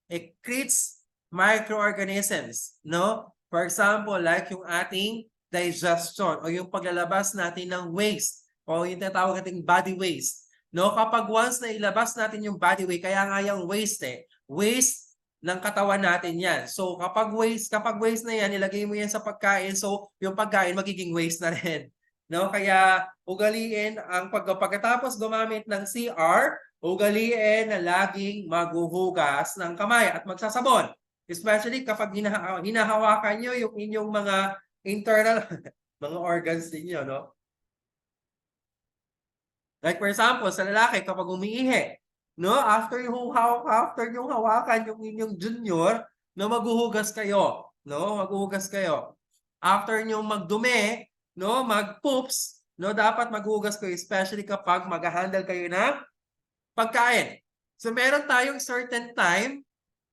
excretes microorganisms, no? For example, like yung ating digestion o yung paglalabas natin ng waste o yung tinatawag nating body waste. No, kapag once na ilabas natin yung body waste, kaya nga yung waste waste ng katawan natin yan. So kapag waste na yan, ilagay mo yan sa pagkain, so yung pagkain magiging waste na rin. No, kaya ugaliin ang pagkatapos gumamit ng CR, ugaliin na laging maghuhugas ng kamay at magsasabon. Especially kapag hinahawakan nyo yung inyong mga internal mga organs ninyo, no? Like for example, sa lalaki kapag umiihi, no, after yung hawakan yung inyong junior, no, maghuhugas kayo, no? Maghuhugas kayo. After nyo magdumi, no, mag-poops, no, dapat maghuhugas kayo, especially kapag mag-handle kayo ng pagkain. So meron tayong certain time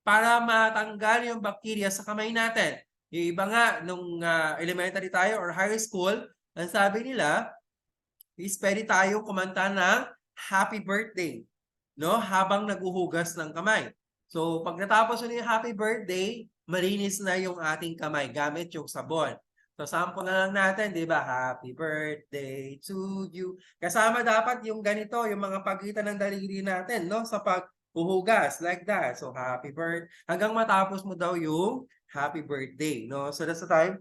para matanggal yung bacteria sa kamay natin. Yung iba nga, nung elementary tayo or high school, ang sabi nila, is pwede tayong kumanta ng happy birthday, no? Habang naghuhugas ng kamay. So, pag natapos yung happy birthday, malinis na yung ating kamay gamit yung sabon. So, sample na lang natin, di ba? Happy birthday to you. Kasama dapat yung ganito, yung mga pagitan ng daliri natin, no? Sa paghuhugas, like that. So, happy birthday. Hanggang matapos mo daw yung happy birthday, no? So, that's the time.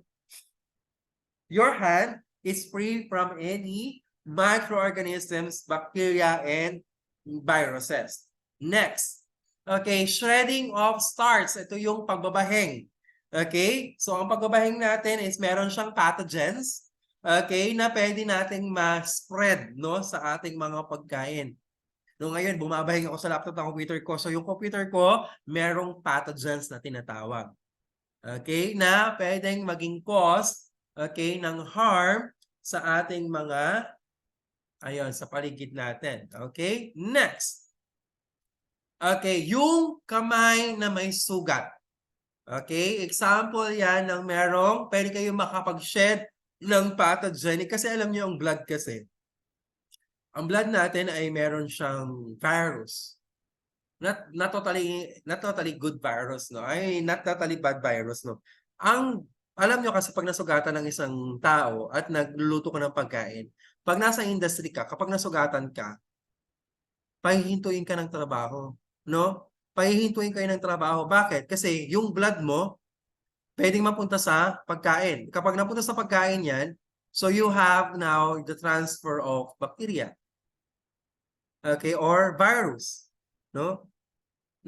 Your hand is free from any microorganisms, bacteria, and viruses. Next. Okay, shredding of starch. Ito yung pagbabahing. Okay? So, ang pagbabahing natin is meron siyang pathogens, okay, na pwede nating ma-spread, no, sa ating mga pagkain. No, ngayon, bumabahing ako sa laptop ng computer ko. So, yung computer ko, merong pathogens na tinatawag. Okay? Na pwedeng maging cause, okay, ng harm sa ating mga, ayun, sa paligid natin. Okay? Next. Okay, yung kamay na may sugat. Okay, example yan ng merong, pwede kayong makapag-shed ng pathogenic kasi alam niyo ang blood kasi. Ang blood natin ay meron siyang virus. Not totally good virus, no? Ay, not totally bad virus, no? Alam niyo kasi pag nasugatan ng isang tao at nagluluto ka ng pagkain, pag nasa industry ka, kapag nasugatan ka, pahihintuin ka ng trabaho, no? Pahihintuin kayo ng trabaho. Bakit? Kasi yung blood mo, pwedeng mapunta sa pagkain. Kapag napunta sa pagkain yan, so you have now the transfer of bacteria. Okay? Or virus. No?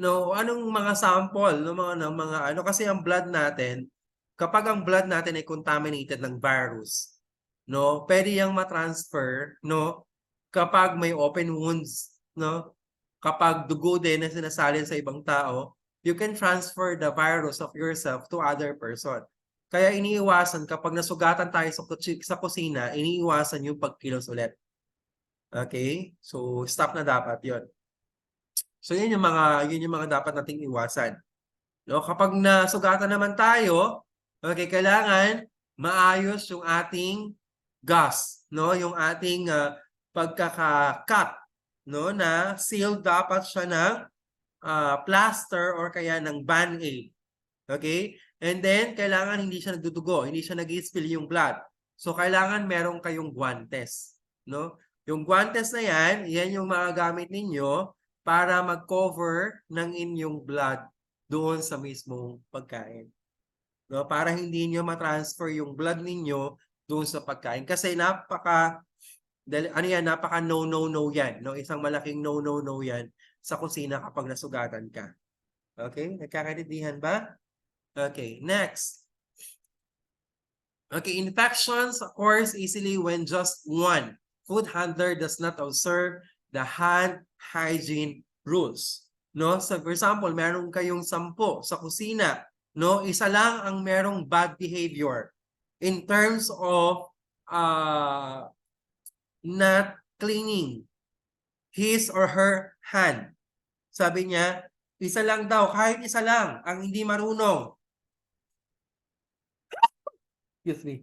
No, anong mga sample? No? Ano? Kasi ang blood natin, kapag ang blood natin ay contaminated ng virus, no? Pwede yang matransfer, no? Kapag may open wounds, no? Kapag dugo din na sinasalin sa ibang tao, you can transfer the virus of yourself to other person. Kaya iniiwasan kapag nasugatan tayo sa kusina, iniiwasan yung pagkilos ulit. Okay? So, stop na dapat yon. So, yun yung mga dapat nating iwasan. No? Kapag nasugatan naman tayo, okay, kailangan maayos yung ating gas, no? Yung ating pagkaka-cut. No, na sealed dapat siya ng plaster or kaya ng band-aid. Okay? And then, kailangan hindi siya nagdudugo, hindi siya nag-spill yung blood. So, kailangan meron kayong guantes. No? Yung guantes na yan yung mga gamit ninyo para mag-cover ng inyong blood doon sa mismong pagkain. No? Para hindi nyo matransfer yung blood ninyo doon sa pagkain. Kasi napaka no yan, no? Isang malaking no yan sa kusina kapag nasugatan ka. Okay? Nagkakaintindihan ba? Okay, next. Okay, infections occurs easily when just one food handler does not observe the hand hygiene rules. No? So for example, meron kayong 10 sa kusina. no? Isa lang ang merong bad behavior in terms of not cleaning his or her hand. Sabi niya, isa lang daw, kahit isa lang ang hindi marunong. Excuse me.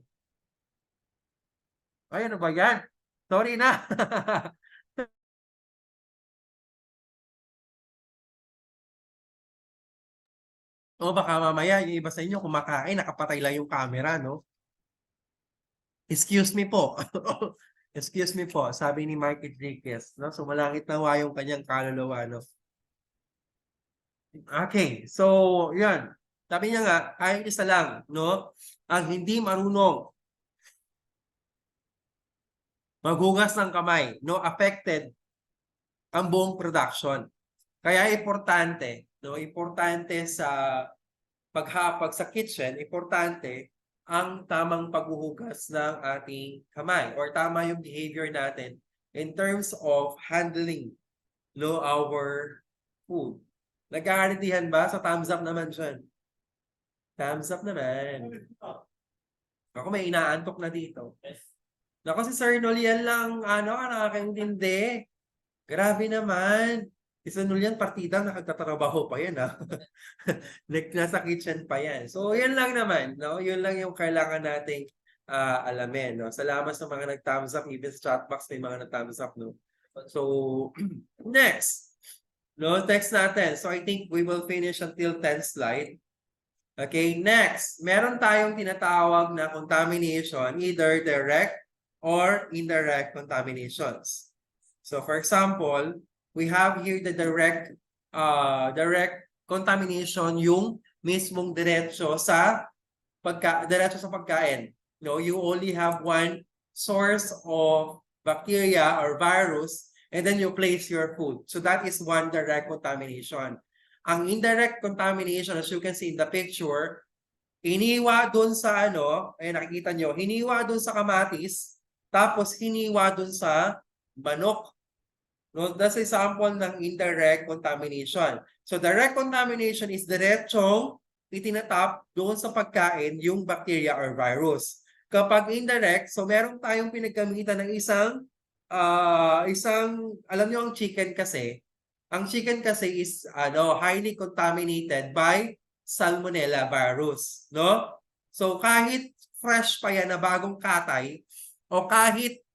Ay, ano ba yan? Sorry na. O baka mamaya yung iba sa inyo kumakain, nakapatay lang yung camera, no? Excuse me po. Excuse me po, sabi ni Mark Enriquez, no? Sumalangit nawa yung kanyang kaluluwa, no? Okay, so yan. Sabi niya nga, kahit isa lang, no? Ang hindi marunong maghugas ng kamay, no? Affected ang buong production. Kaya importante, no? Importante sa paghapag sa kitchen, importante ang tamang paghuhugas ng ating kamay or tama yung behavior natin in terms of handling, no, our food. Nagkakaintindihan ba? Sa thumbs up naman dyan. Thumbs up naman. Ako may inaantok na dito. Naku, si Sir Nolian lang, nakakaintindi. Grabe naman. Si Sir Nolian, partidang nakagtatrabaho pa yan, ha? Nasa kitchen pa yan. So, yan lang naman, no? Yun lang yung kailangan nating alamin, no? Salamat sa mga nag-thumbs up. Even sa chat box may mga nag-thumbs up, no? So, next. No, text natin. So, I think we will finish until 10th slide. Okay, next. Meron tayong tinatawag na contamination, either direct or indirect contaminations. So, for example, we have here the direct contamination, yung mismong diretso sa pagkain. No, you only have one source of bacteria or virus, and then you place your food. So that is one direct contamination. Ang indirect contamination, as you can see in the picture, hiniwa dun sa nakikita nyo, hiniwa dun sa kamatis, tapos hiniwa dun sa manok. No, that's a sample ng indirect contamination. So direct contamination is diretsong itinatap doon sa pagkain yung bacteria or virus. Kapag indirect, so meron tayong pinagkamitan ng isang, alam nyo ang chicken kasi is highly contaminated by Salmonella virus, no? So kahit fresh pa yan na bagong katay, o kahit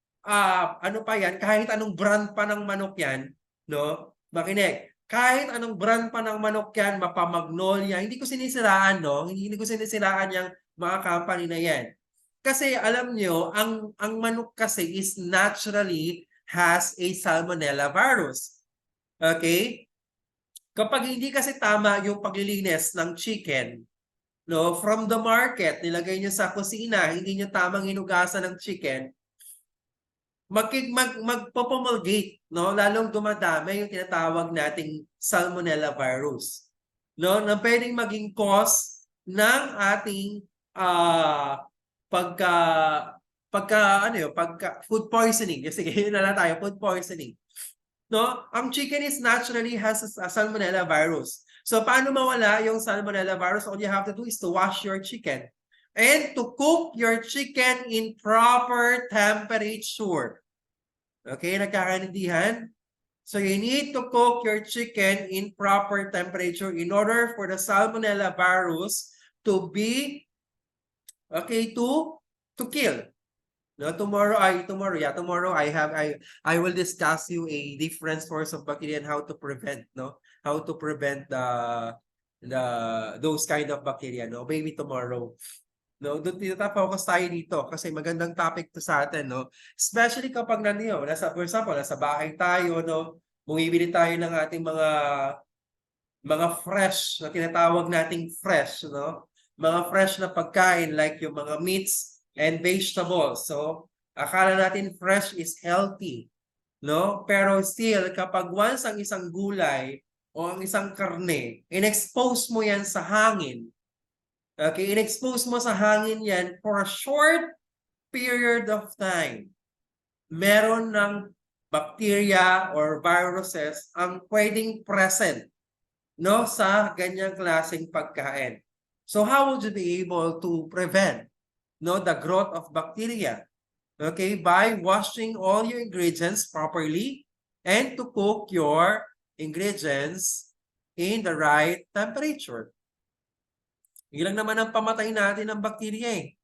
kahit anong brand pa ng manok yan, no? Makinig. Kahit anong brand pa ng manok yan, mapamagnolia, hindi ko sinisiraan, no? Hindi ko sinisiraan yung mga company na yan. Kasi alam nyo, ang manok kasi is naturally has a Salmonella virus. Okay? Kapag hindi kasi tama yung paglilinis ng chicken, no, from the market, nilagay nyo sa kusina, hindi nyo tamang hinugasan ng chicken, magpopomulgate, no? Lalong dumadami yung tinatawag nating Salmonella virus, no? Na pwedeng maging cause ng ating food poisoning. Sige, yun na lang tayo, food poisoning. No? Ang chicken is naturally has a Salmonella virus. So paano mawala yung Salmonella virus? All you have to do is to wash your chicken and to cook your chicken in proper temperature. Okay, nagkakaintindihan? So you need to cook your chicken in proper temperature in order for the Salmonella virus to be to kill. No, tomorrow I will discuss you a different source of bacteria and how to prevent those kind of bacteria, no? Maybe tomorrow. No, focus tayo dito kasi magandang topic to sa atin, no? Especially kapag for example, nasa bahay tayo, no? Bumibili tayo ng ating mga fresh na tinatawag nating fresh, no? Mga fresh na pagkain like yung mga meats and vegetables. So, akala natin fresh is healthy, no? Pero still, kapag once ang isang gulay o ang isang karne, in-expose mo yan sa hangin, okay, in-expose mo sa hangin yan for a short period of time, meron ng bacteria or viruses ang pwedeng present, no, sa ganyang klaseng pagkain. So how would you be able to prevent the growth of bacteria? Okay, by washing all your ingredients properly and to cook your ingredients in the right temperature. Yun lang naman ang pamatay natin ng bakterya eh.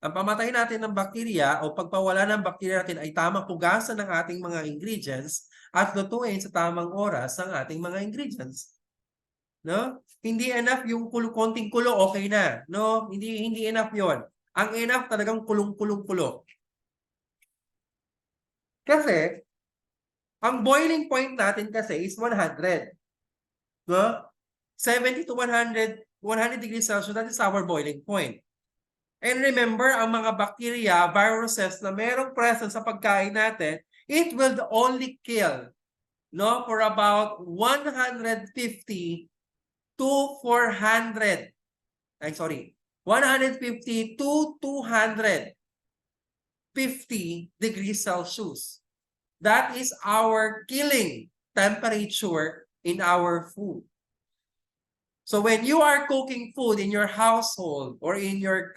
Ang pamatay natin ng bakterya o pagpawala ng bakterya natin ay tamang hugasan ng ating mga ingredients at lutuin sa tamang oras ang ating mga ingredients. No? Hindi enough yung konting kulo, okay na. No, hindi enough 'yon. Ang enough talagang kulong-kulong-kulo. Kasi ang boiling point natin kasi is 100. No? 70 to 100 degrees Celsius, that is our boiling point. And remember, ang mga bacteria, viruses na merong presence sa pagkain natin, it will only kill for about 150 to 400. 150 to 250 degrees Celsius. That is our killing temperature in our food. So when you are cooking food in your household or in your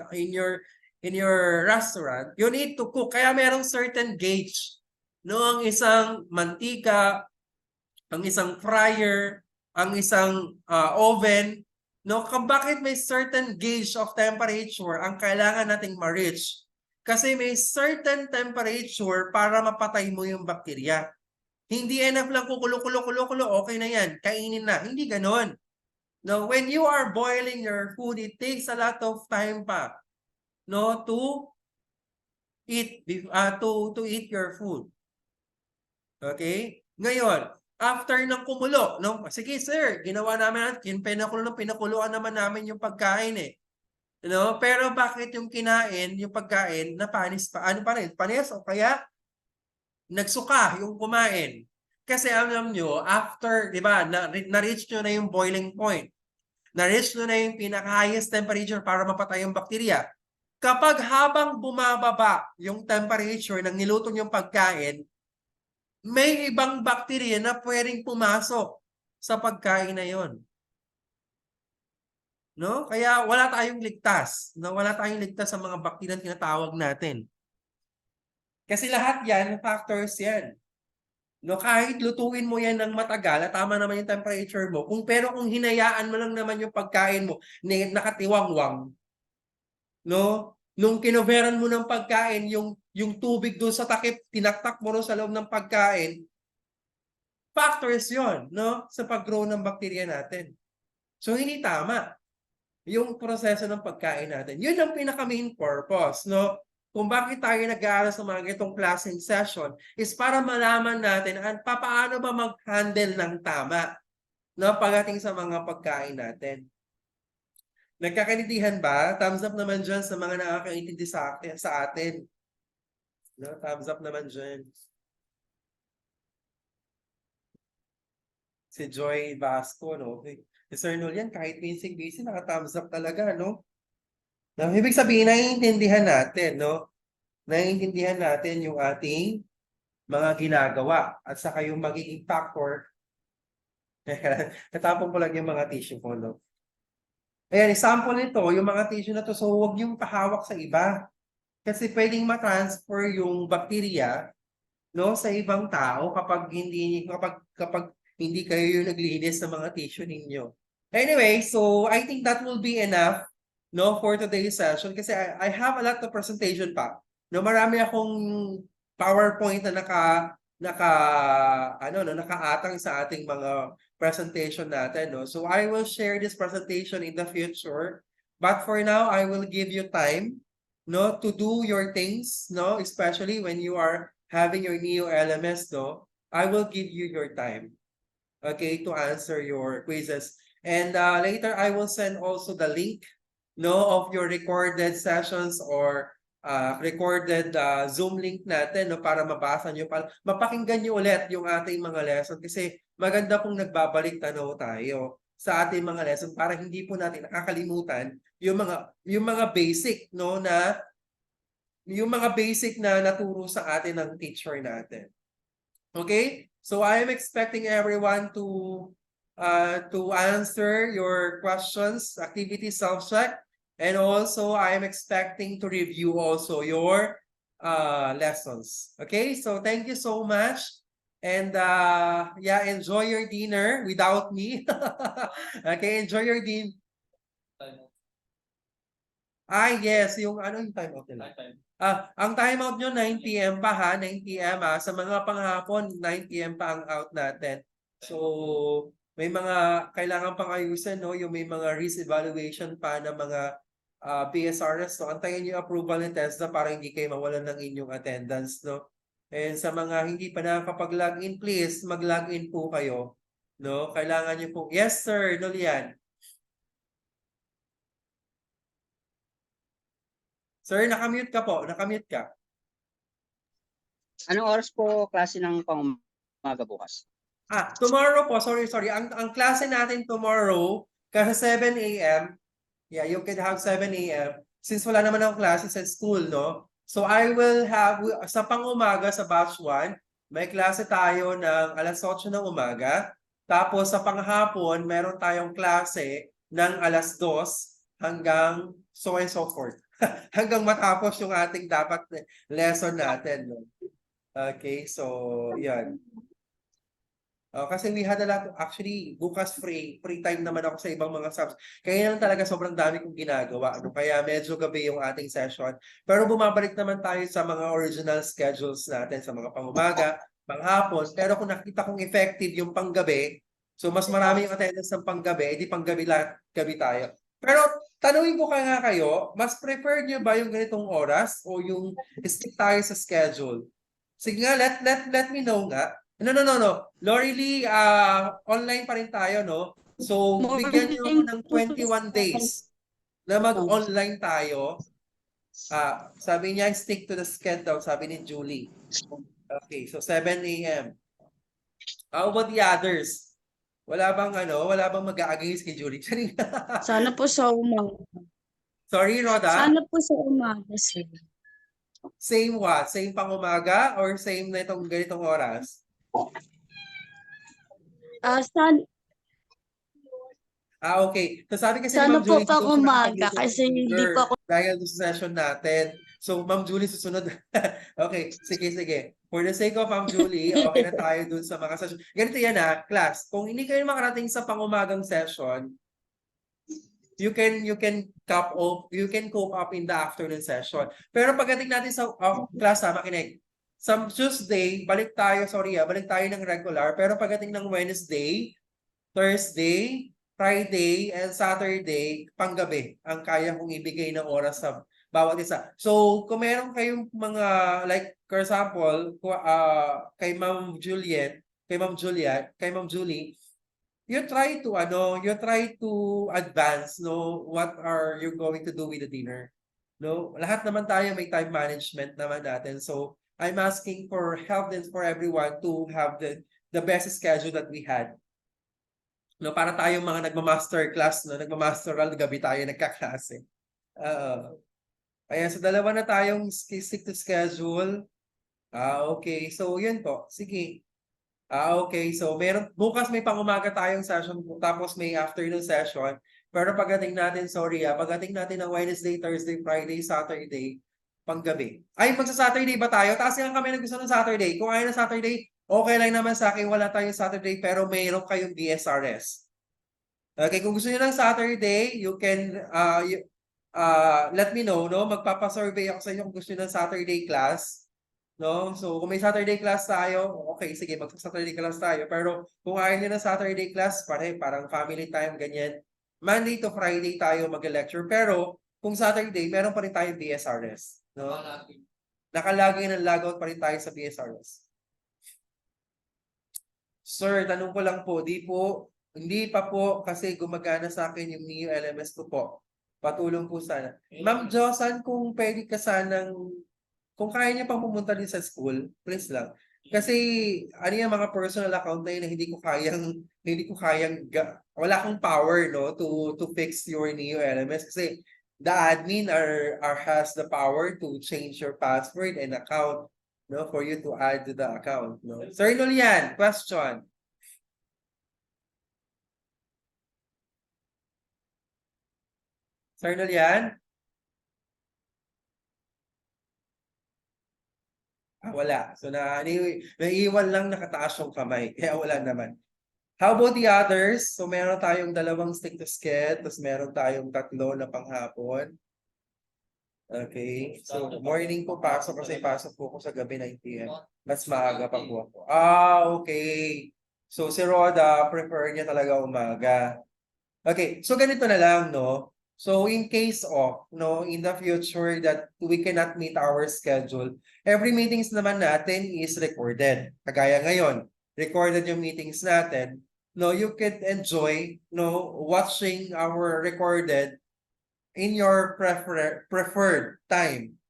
restaurant, you need to cook. Kaya merong certain gauge. Ang isang mantika, ang isang fryer, ang isang oven. Bakit may certain gauge of temperature ang kailangan nating ma-reach? Kasi may certain temperature para mapatay mo yung bakterya. Hindi enough lang kukulo-kulo-kulo, okay na yan, kainin na. Hindi ganon. No, when you are boiling your food, it takes a lot of time pa to eat your food. Okay? Ngayon, after ng kumulo, sige sir, ginawa namin, pinakuluan naman namin yung pagkain eh. Pero bakit yung kinain, yung pagkain, napanis pa? Ano pa rin? Panis o kaya nagsuka yung kumain? Kasi alam nyo, after, di ba, na-reach nyo na yung boiling point. Na-reach nyo na yung pinaka-highest temperature para mapatay yung bakterya. Kapag habang bumababa yung temperature ng niluto yung pagkain, may ibang bakterya na pwedeng pumasok sa pagkain na yon. Kaya wala tayong ligtas. Wala tayong ligtas sa mga bakterya na tinatawag natin. Kasi lahat yan, factors yan. Kahit lutuin mo yan ng matagal, at tama naman yung temperature mo, pero kung hinayaan mo lang naman yung pagkain mo, nakatiwangwang, nung kinoveran mo ng pagkain, yung tubig doon sa takip, tinaktak mo sa loob ng pagkain, factors yon sa pag-grow ng bakterya natin. So, hindi tama yung proseso ng pagkain natin. Yun ang pinaka-main purpose, kung bakit tayo nag-aaral sa mga itong klaseng session is para malaman natin paano ba mag-handle ng tama pagdating sa mga pagkain natin. Nagkakaintindihan ba? Thumbs up naman dyan sa mga nakakaintindi sa atin. Thumbs up naman dyan. Si Joy Vasco, Si Sir Nulian, kahit busy, naka-thumbs up talaga, Ibig sabihin, naiintindihan natin, Naiintindihan natin yung ating mga ginagawa at saka yung magiging factor. Natapon ko lang yung mga tissue ko, Ayan, example nito, yung mga tissue na to, so huwag yung pahawak sa iba. Kasi pwedeng ma-transfer yung bakterya, sa ibang tao kapag hindi kayo yung naglinis sa mga tissue ninyo. Anyway, so I think that will be enough for today's session kasi I have a lot of presentation pa. Marami akong PowerPoint na nakaatang sa ating mga presentation natin. So I will share this presentation in the future. But for now, I will give you time to do your things, especially when you are having your Neo-LMS, I will give you your time, okay, to answer your quizzes. And later, I will send also the link, of your recorded sessions or recorded Zoom link natin, para mabasa nyo, mapakinggan nyo ulit yung ating mga lesson kasi maganda pong nagbabalik tanaw tayo sa ating mga lesson para hindi po natin nakakalimutan yung mga basic yung mga basic na naturo sa atin ng teacher natin. Okay? So I am expecting everyone to to answer your questions, activity self-check, and also I'm expecting to review also your lessons. Okay, so thank you so much. And yeah, enjoy your dinner without me. Okay, enjoy your dinner. Yes, yung ano yung time out nila? Ang time out nyo 9 p.m. pa ha, 9 p.m. Sa mga panghapon, 9 p.m. pa ang out natin. So, may mga kailangan pang ayusin, no? Yung may mga risk evaluation pa ng mga PSRS. So, antayin yung approval ni TESDA para hindi kayo mawalan ng inyong attendance, no? And sa mga hindi pa nakakapag-login, please, mag-login po kayo, no? Kailangan nyo po. Yes, sir, Nolian. Sir, nakamute ka po. Nakamute ka. Anong oras po klase ng pangumaga bukas? Tomorrow po. Sorry. Ang klase natin tomorrow, kasi 7 a.m. Yeah, you can have 7 a.m. Since wala naman akong klase sa school, no? So I will have, sa pangumaga sa batch 1, may klase tayo ng alas 8 ng umaga. Tapos sa panghapon, meron tayong klase ng alas 2 hanggang so and so forth. Hanggang matapos yung ating dapat lesson natin. No? Okay, so yan. Kasi we had a lot, actually, bukas free time naman ako sa ibang mga subs. Kaya lang talaga sobrang dami kong ginagawa. Ano? Kaya medyo gabi yung ating session. Pero bumabalik naman tayo sa mga original schedules natin, sa mga pangumaga, panghapon. Pero kung nakita kong effective yung panggabi, so mas marami yung attendance ng panggabi, edi panggabi lahat, gabi tayo. Pero tanungin ko nga kayo, mas prefer nyo ba yung ganitong oras o yung stick tayo sa schedule? Sige nga, let me know nga. No. Lori Lee, online pa rin tayo, no? So, bigyan nyo ako ng 21 days na mag-online tayo. Sabi niya, stick to the schedule, sabi ni Julie. Okay, so 7 a.m. How about the others? Wala bang mag-a-against kay Julie? Sana po sa umaga. Sorry, Roda? Sana po sa umaga, sir. Same what? Same pang umaga or same na itong ganitong oras? Okay. So sabi kasi Sana ni Ma'am po Julie, pang gusto ko umaga nakapag-listen kasi ng hindi leader po ako. dahil sa session natin. So Ma'am Julie, susunod. Okay, sige. For the sake of Ma'am Julie, okay na tayo dun sa mga session. Ganito yan class. Kung hindi kayo makarating sa pangumagang session, you can cope up in the afternoon session. Pero pagdating natin sa class, makinig. Sa Tuesday, balik tayo ng regular. Pero pagdating ng Wednesday, Thursday, Friday, and Saturday, panggabi ang kaya kong ibigay ng oras sa bawat isa. So, kung meron kayong mga, like, for example, kay Ma'am Julie, you try to advance, no, what are you going to do with the dinner? No, lahat naman tayo may time management naman natin. So, I'm asking for help and for everyone to have the best schedule that we had. No, para tayong mga nagma-master class, no, nagma-masteral gabi tayo nagkaklase. Ayan, so dalawa na tayong stick to schedule. Okay. So, yun po. Sige. Okay. So, bukas may pangumaga tayong session, tapos may afternoon session. Pero pagdating natin ng Wednesday, Thursday, Friday, Saturday, panggabi. Ay, magsa-Saturday ba tayo? Taas nga kami ng gusto ng Saturday. Kung ayaw na Saturday, okay lang naman sa akin, wala tayong Saturday, pero mayroon kayong BSRS. Okay, kung gusto niyo ng Saturday, you can let me know, no? Magpapasurvey ako sa inyo kung gusto niyo ng Saturday class. No? So, kung may Saturday class tayo, okay, sige, mag-Saturday class tayo. Pero kung ayaw niyo ng Saturday class, parang family time, ganyan. Monday to Friday tayo mag-lecture. Pero, kung Saturday, meron pa rin tayong BSRS. No? Nakalagay ng logout pa rin tayo sa BSRS. Sir, tanong ko lang po, hindi pa po kasi gumagana sa akin yung Neo LMS ko po. Patulong po sana. Ma'am Josan, kung pwede ka sanang, kung kaya niya pang pumunta din sa school, please lang. Kasi yung mga personal account na yun na hindi ko kayang, wala akong power, no, to fix your Neo LMS. Kasi the admin has the power to change your password and account, no, for you to add to the account, no. Sir Nolian, question. Sir Nolian? Wala. So naiiwan lang nakataas yung kamay. Kaya wala naman. How about the others? So meron tayong 2 stick to skate, tapos meron tayong 3 na panghapon. Okay. So morning po pasok kasi pasok po ko sa gabi 9 p.m. Mas maaga pa po ako. Okay. So si Roda, prefer niya talaga umaga. Okay. So ganito na lang, no? So in case of, no, in the future that we cannot meet our schedule, every meetings naman natin is recorded. Kagaya ngayon, recorded yung meetings natin. No, you can enjoy, no, watching our recorded in your preferred time.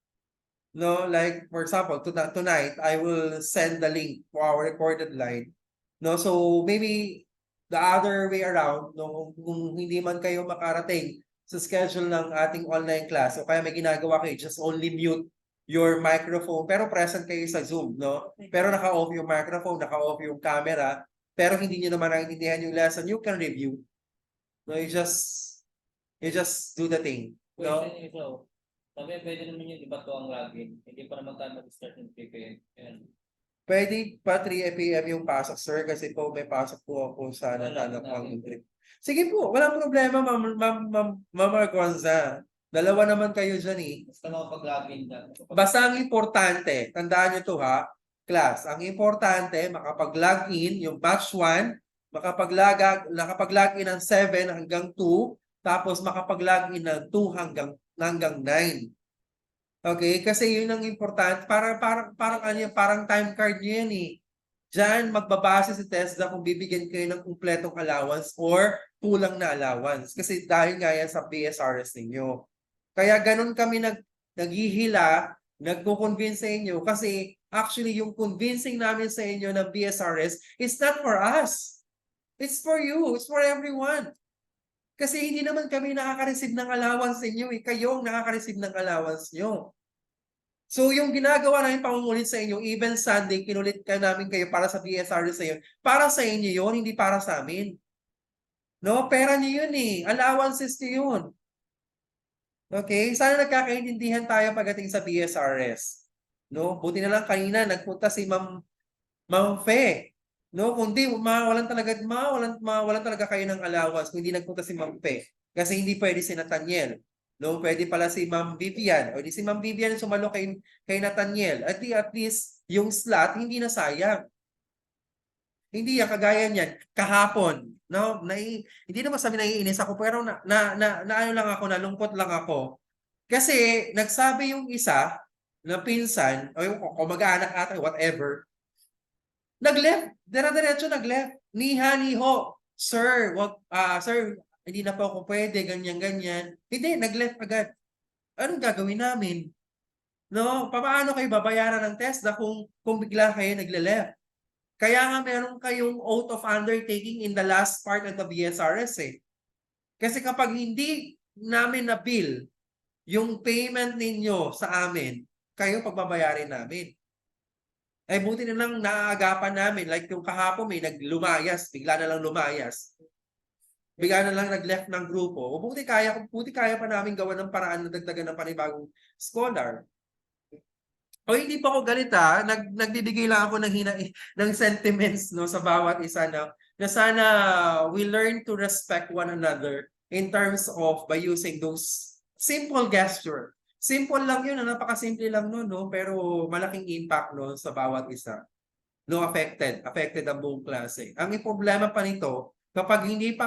No, like for example, tonight I will send the link to our recorded line. No, so maybe the other way around, no, kung hindi man kayo makarating sa schedule ng ating online class o kaya may ginagawa kayo, just only mute your microphone pero present kayo sa Zoom, no? Pero naka-off yung microphone, naka-off yung camera, pero hindi niyo naman naintindihan yung lesson, you can review. No, you just do the thing. No? Question ito. Sabi, pwede naman yun, di ba ito ang login? Hindi pa naman tayo mag-start ng 3 p.m. Ayan. Pwede pa 3 p.m. yung pasok, sir, kasi po may pasok po ako sa natanap ang trip. Sige po, walang problema, Ma'am Marconza. 2 naman kayo dyan eh. Basta makapag-login ka. Basta ang importante, tandaan nyo to ha, class, ang importante, makapag-login, yung batch 1, nakapag-login ng 7 hanggang 2, tapos makapag-login ng 2 hanggang 9. Okay? Kasi yun ang importante. Parang time card nyo yan eh. Diyan, magbabase si TESDA kung bibigyan kayo ng kumpletong allowance or kulang na allowance. Kasi dahil nga yan sa PSRS ninyo. Kaya ganun kami naghihila, nagko-convince sa inyo kasi actually yung convincing namin sa inyo ng BSRS is not for us. It's for you. It's for everyone. Kasi hindi naman kami nakaka-receive ng allowance sa inyo. Kayo ang nakaka-receive ng allowance nyo. So yung ginagawa namin pangungulit sa inyo, even Sunday, kinulit ka namin kayo para sa BSRS sa inyo. Para sa inyo yun, hindi para sa amin. No? Pera nyo yun eh. Allowances nyo yun. Okay? Sana nagkakaintindihan tayo pagdating sa BSRS. No? Buti na lang kanina, nagpunta si Ma'am Fe. No? Kundi mawalan talaga kayo ng allowance kung hindi nagpunta si Ma'am Fe. Kasi hindi pwede si Nathaniel. No, pwede pala si Ma'am Vivian. O di si Ma'am Vivian sumalo kay Nathaniel. At least yung slot hindi na sayang. Hindi yan kagaya niyan kahapon, no? Hindi naman sabi naiinis ako pero ano lang ako, nalungkot lang ako. Kasi nagsabi yung isa na pinsan o yung mag-anak ata whatever. Nag-left, diretso nag-left. Niho. Sir, sir, hindi na po ako pwede, ganyan. Hindi, nag-left agad. Anong gagawin namin? No, paano kayo babayaran ng TESDA kung bigla kayo nagle-left? Kaya nga meron kayong oath of undertaking in the last part of the BSRS eh. Kasi kapag hindi namin na-bill yung payment ninyo sa amin, kayo pagbabayarin namin. Ay buti na lang naaagapan namin. Like yung kahapon may bigla na lang lumayas. Bigla na lang nag-left ng grupo. O buti kaya pa namin gawa ng paraan na dagdagan ng panibagong scholar. O hindi pa ako galit ha. Nagbibigay lang ako ng sentiments no, sa bawat isa na sana we learn to respect one another in terms of by using those simple gesture. Simple lang yun, napakasimple lang nun, no? Pero malaking impact no, sa bawat isa. No, affected ang buong klase. Ang problema pa nito, kapag hindi pa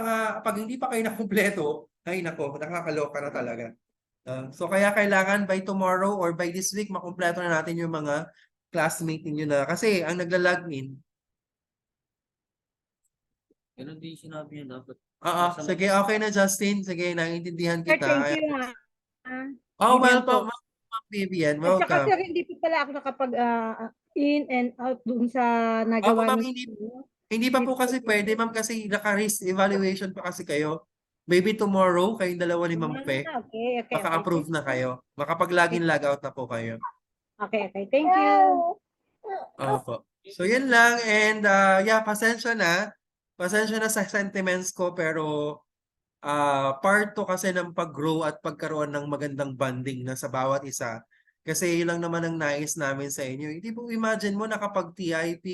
kayo nakumpleto, ay nako, nakakaloka na talaga. So kaya kailangan by tomorrow or by this week makumpleto na natin yung mga classmate niyo na kasi ang nagla-login. Ganun din sinabi niya dapat. Sige, okay na Justin. Sige, naiintindihan Sir, kita. thank you nga. Welcome, Ma'am Vivian. At saka Welcome. sir, hindi po pala ako nakapag in and out dun sa nagawa Ma'am, niyo. Hindi pa po kasi pwede, ma'am, kasi naka-risk evaluation pa kasi kayo. Maybe tomorrow, kayong dalawa ni Ma'am Fe, Okay. maka-approve na kayo. Makapag-login, log-out na po kayo. Okay. Thank you. Opo. So, yun lang. And, pasensya na. Pasensya na sa sentiments ko, pero part to kasi ng pag-grow at pagkaroon ng magandang bonding na sa bawat isa. Kasi yun lang naman ang nais namin sa inyo. Hindi mo imagine mo nakapag-TIP,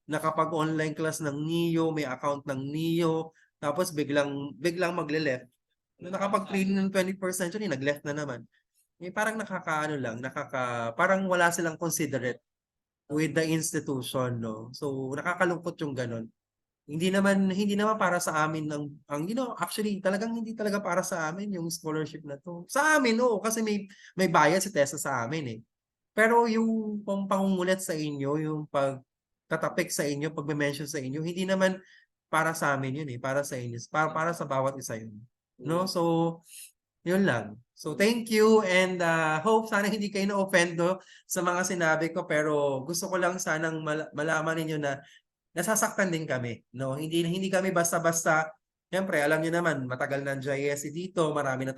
nakapag-online class ng NEO, may account ng NEO, tapos biglang magle-left. Nung nakapag-training ng 21st century, nag-left na naman. Parang nakakaano lang, parang wala silang considerate with the institution, no? So nakakalungkot yung ganun. Hindi naman para sa amin actually talagang hindi talaga para sa amin yung scholarship na to. Sa amin, oo, kasi may bayad si Tessa sa amin eh. Pero yung pangungulit sa inyo, yung pagtatapik sa inyo, pagme-mention sa inyo, hindi naman para sa amin yun eh, para sa inyo, para sa bawat isa yun. No? So, yun lang. So, thank you and hope sana hindi kayo na-offend sa mga sinabi ko pero gusto ko lang sanang malaman ninyo na nasasaktan din kami, no? Hindi kami basta-basta. Siyempre, alam niyo naman, matagal na ang JSC dito, marami ng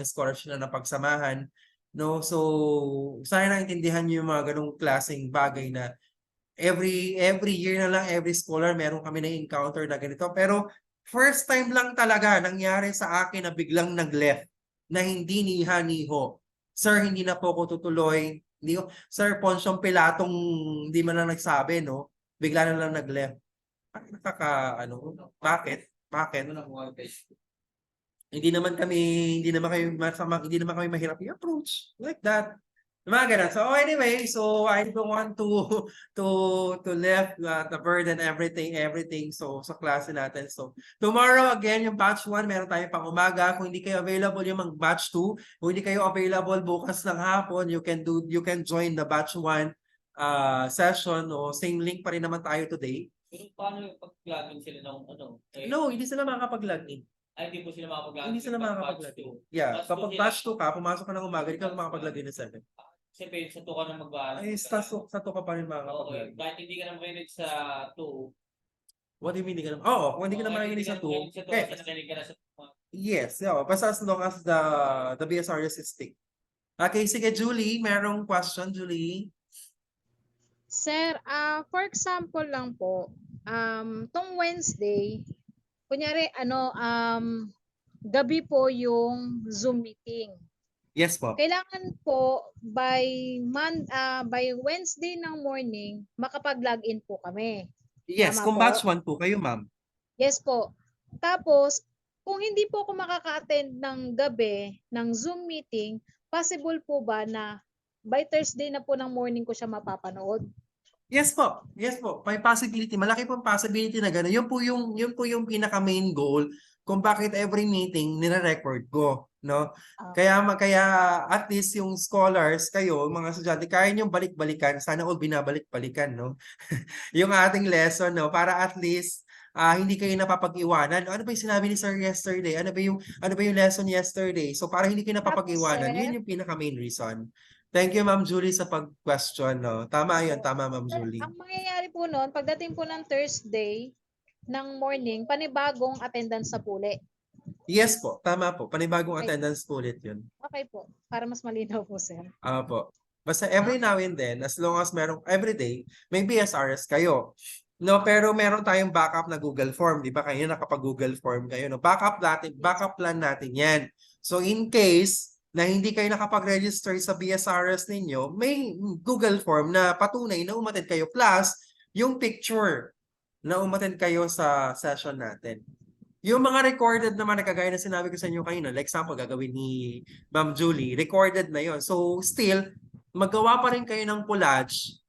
scholarship na napagsamahan, no? So, sana naintindihan niyo yung mga ganung klaseng bagay na every year na lang, every scholar, meron kami na encounter na ganito. Pero first time lang talaga nangyari sa akin na biglang nag-left na hindi niha-niho. Sir, hindi na po ako tutuloy. Sir, Ponsyong Pilatong hindi man lang nagsabi, no? Bigla na lang nag-left. Bakit? Bakit? Hindi naman kami mahirap i-approach like that. Mga ganun. So anyway, so I don't want to left the burden everything so sa klase natin. So tomorrow again yung batch 1 meron tayong pang umaga. Kung hindi kayo available yung mag batch 2, kung hindi kayo available bukas ng hapon, you can join the batch 1 session o same link pa rin naman tayo today. Pero paano yung pag-login sila ng No, hindi sila makakapag-login. hindi po sila makapag-login. Hindi sila pag batch makakapag-login. two. Yeah, Batch kapag two batch 2 ka, pumasok ka ng umaga, hindi ka makakapag-login ng 7. Siyempre, sa 2 ka na mag-batch. Ay, sa to ka pa rin Okay, makakapag-login. kahit hindi ka na makinig sa 2. What do you mean, hindi ka na? Oo, kung hindi ka na makikinig sa 2, Kasi nakinig ka na sa 2. yes, yeah, basta as long as the BSRS is stick. Okay, sige, Julie, merong question, Julie? Sir, for example lang po, tong Wednesday, kunyari, gabi po yung Zoom meeting. Yes po. Kailangan po by Wednesday ng morning, makapag-login po kami. Yes, Tama kung po? batch 1 po kayo, ma'am. Yes po. Tapos, kung hindi po ako makaka-attend ng gabi ng Zoom meeting, possible po ba na by Thursday na po ng morning ko siya mapapanood? Yes po. Yes po. May possibility. Malaki pong possibility na gano'n. Yun po yung pinaka main goal kung bakit every meeting nire-record ko, no? Kaya at least yung scholars kayo, mga estudyante, kaya nyo balik-balikan, sana all binabalik-balikan, no? Yung ating lesson, no? Para at least hindi kayo napapag-iwanan. Ano ba yung sinabi ni Sir yesterday? Ano ba yung lesson yesterday? So para hindi kayo napapag-iwanan, Tapos, yun yung pinaka main reason. Thank you, Ma'am Julie, sa pag-question, no? Tama yun, tama, Ma'am Sir, Julie. ang mangyayari po noon, pagdating po ng Thursday ng morning, panibagong attendance sa puli. Yes po, tama po. Panibagong Okay. attendance po ulit yun. Okay po, para mas malinaw po, sir. Po. Basta every now and then, as long as every day, may BSRS kayo. No, pero meron tayong backup na Google Form, di ba? Kayo nakapag-Google Form kayo, no? Backup plan natin 'yan. So in case na hindi kayo nakapag-register sa BSRS ninyo, may Google Form na patunay na umattend kayo plus yung picture na umattend kayo sa session natin. Yung mga recorded naman na kagaya na sinabi ko sa inyo kanina, like example, gagawin ni Ma'am Julie, recorded na yon. So still, magawa pa rin kayo ng collage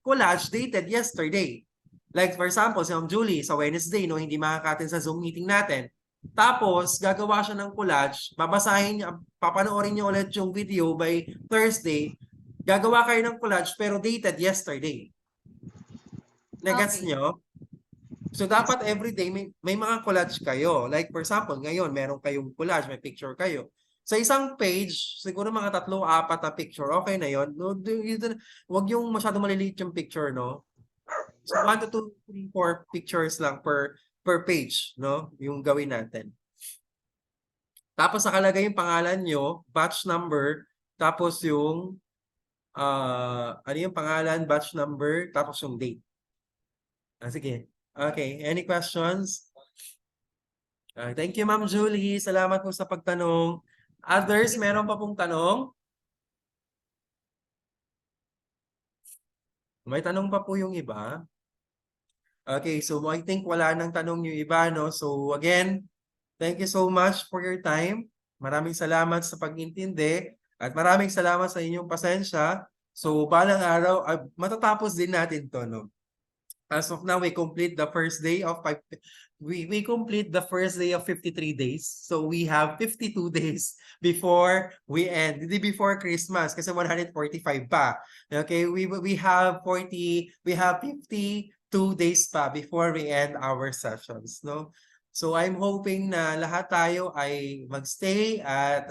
dated yesterday. Like for example, si Ma'am Julie sa Wednesday, no, hindi makakatin sa Zoom meeting natin. Tapos, gagawa siya ng collage, babasahin niya, papanoorin niyo ulit yung video by Thursday, gagawa kayo ng collage pero dated yesterday. Nagets niyo? So, dapat everyday may mga collage kayo. Like for example, ngayon, meron kayong collage, may picture kayo. Sa isang page, siguro mga 3-4 na picture, okay na yun. No, wag yung masyado maliliit yung picture, no? So, 1 to 2, 3, 4 pictures lang per page, no? Yung gawin natin. Tapos nakalagay yung pangalan nyo, batch number, tapos yung ano yung pangalan, batch number, tapos yung date. Sige. Okay, any questions? Thank you, Ma'am Julie. Salamat po sa pagtanong. Others, meron pa pong tanong? May tanong pa po yung iba. Okay, so I think wala nang tanong yung iba, no? So again, thank you so much for your time. Maraming salamat sa pag-intindi at maraming salamat sa inyong pasensya. So balang araw, matatapos din natin to, no? As of now, we complete the first day of we complete the first day of 53 days. So we have 52 days before we end. Hindi before Christmas kasi 145 pa. Okay, we have 52 days pa before we end our sessions, no? So I'm hoping na lahat tayo ay magstay at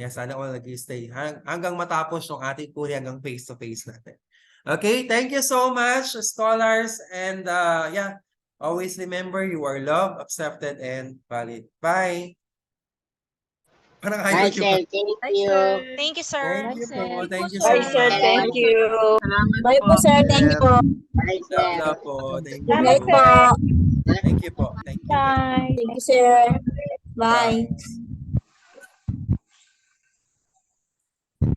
sana all nag-stay hanggang matapos yung ating kuri hanggang face-to-face natin. Okay, thank you so much, scholars, and always remember you are loved, accepted, and valid. Bye. Parang Hi, sir. Thank you. Thank you, sir. Thank you po. Thank you Bye, so sir. much. Thank you. Bye po, sir. Thank you po. Bye, sir. Love po. Thank Bye you. po. Thank you po. Thank you. Thank you, sir. Bye.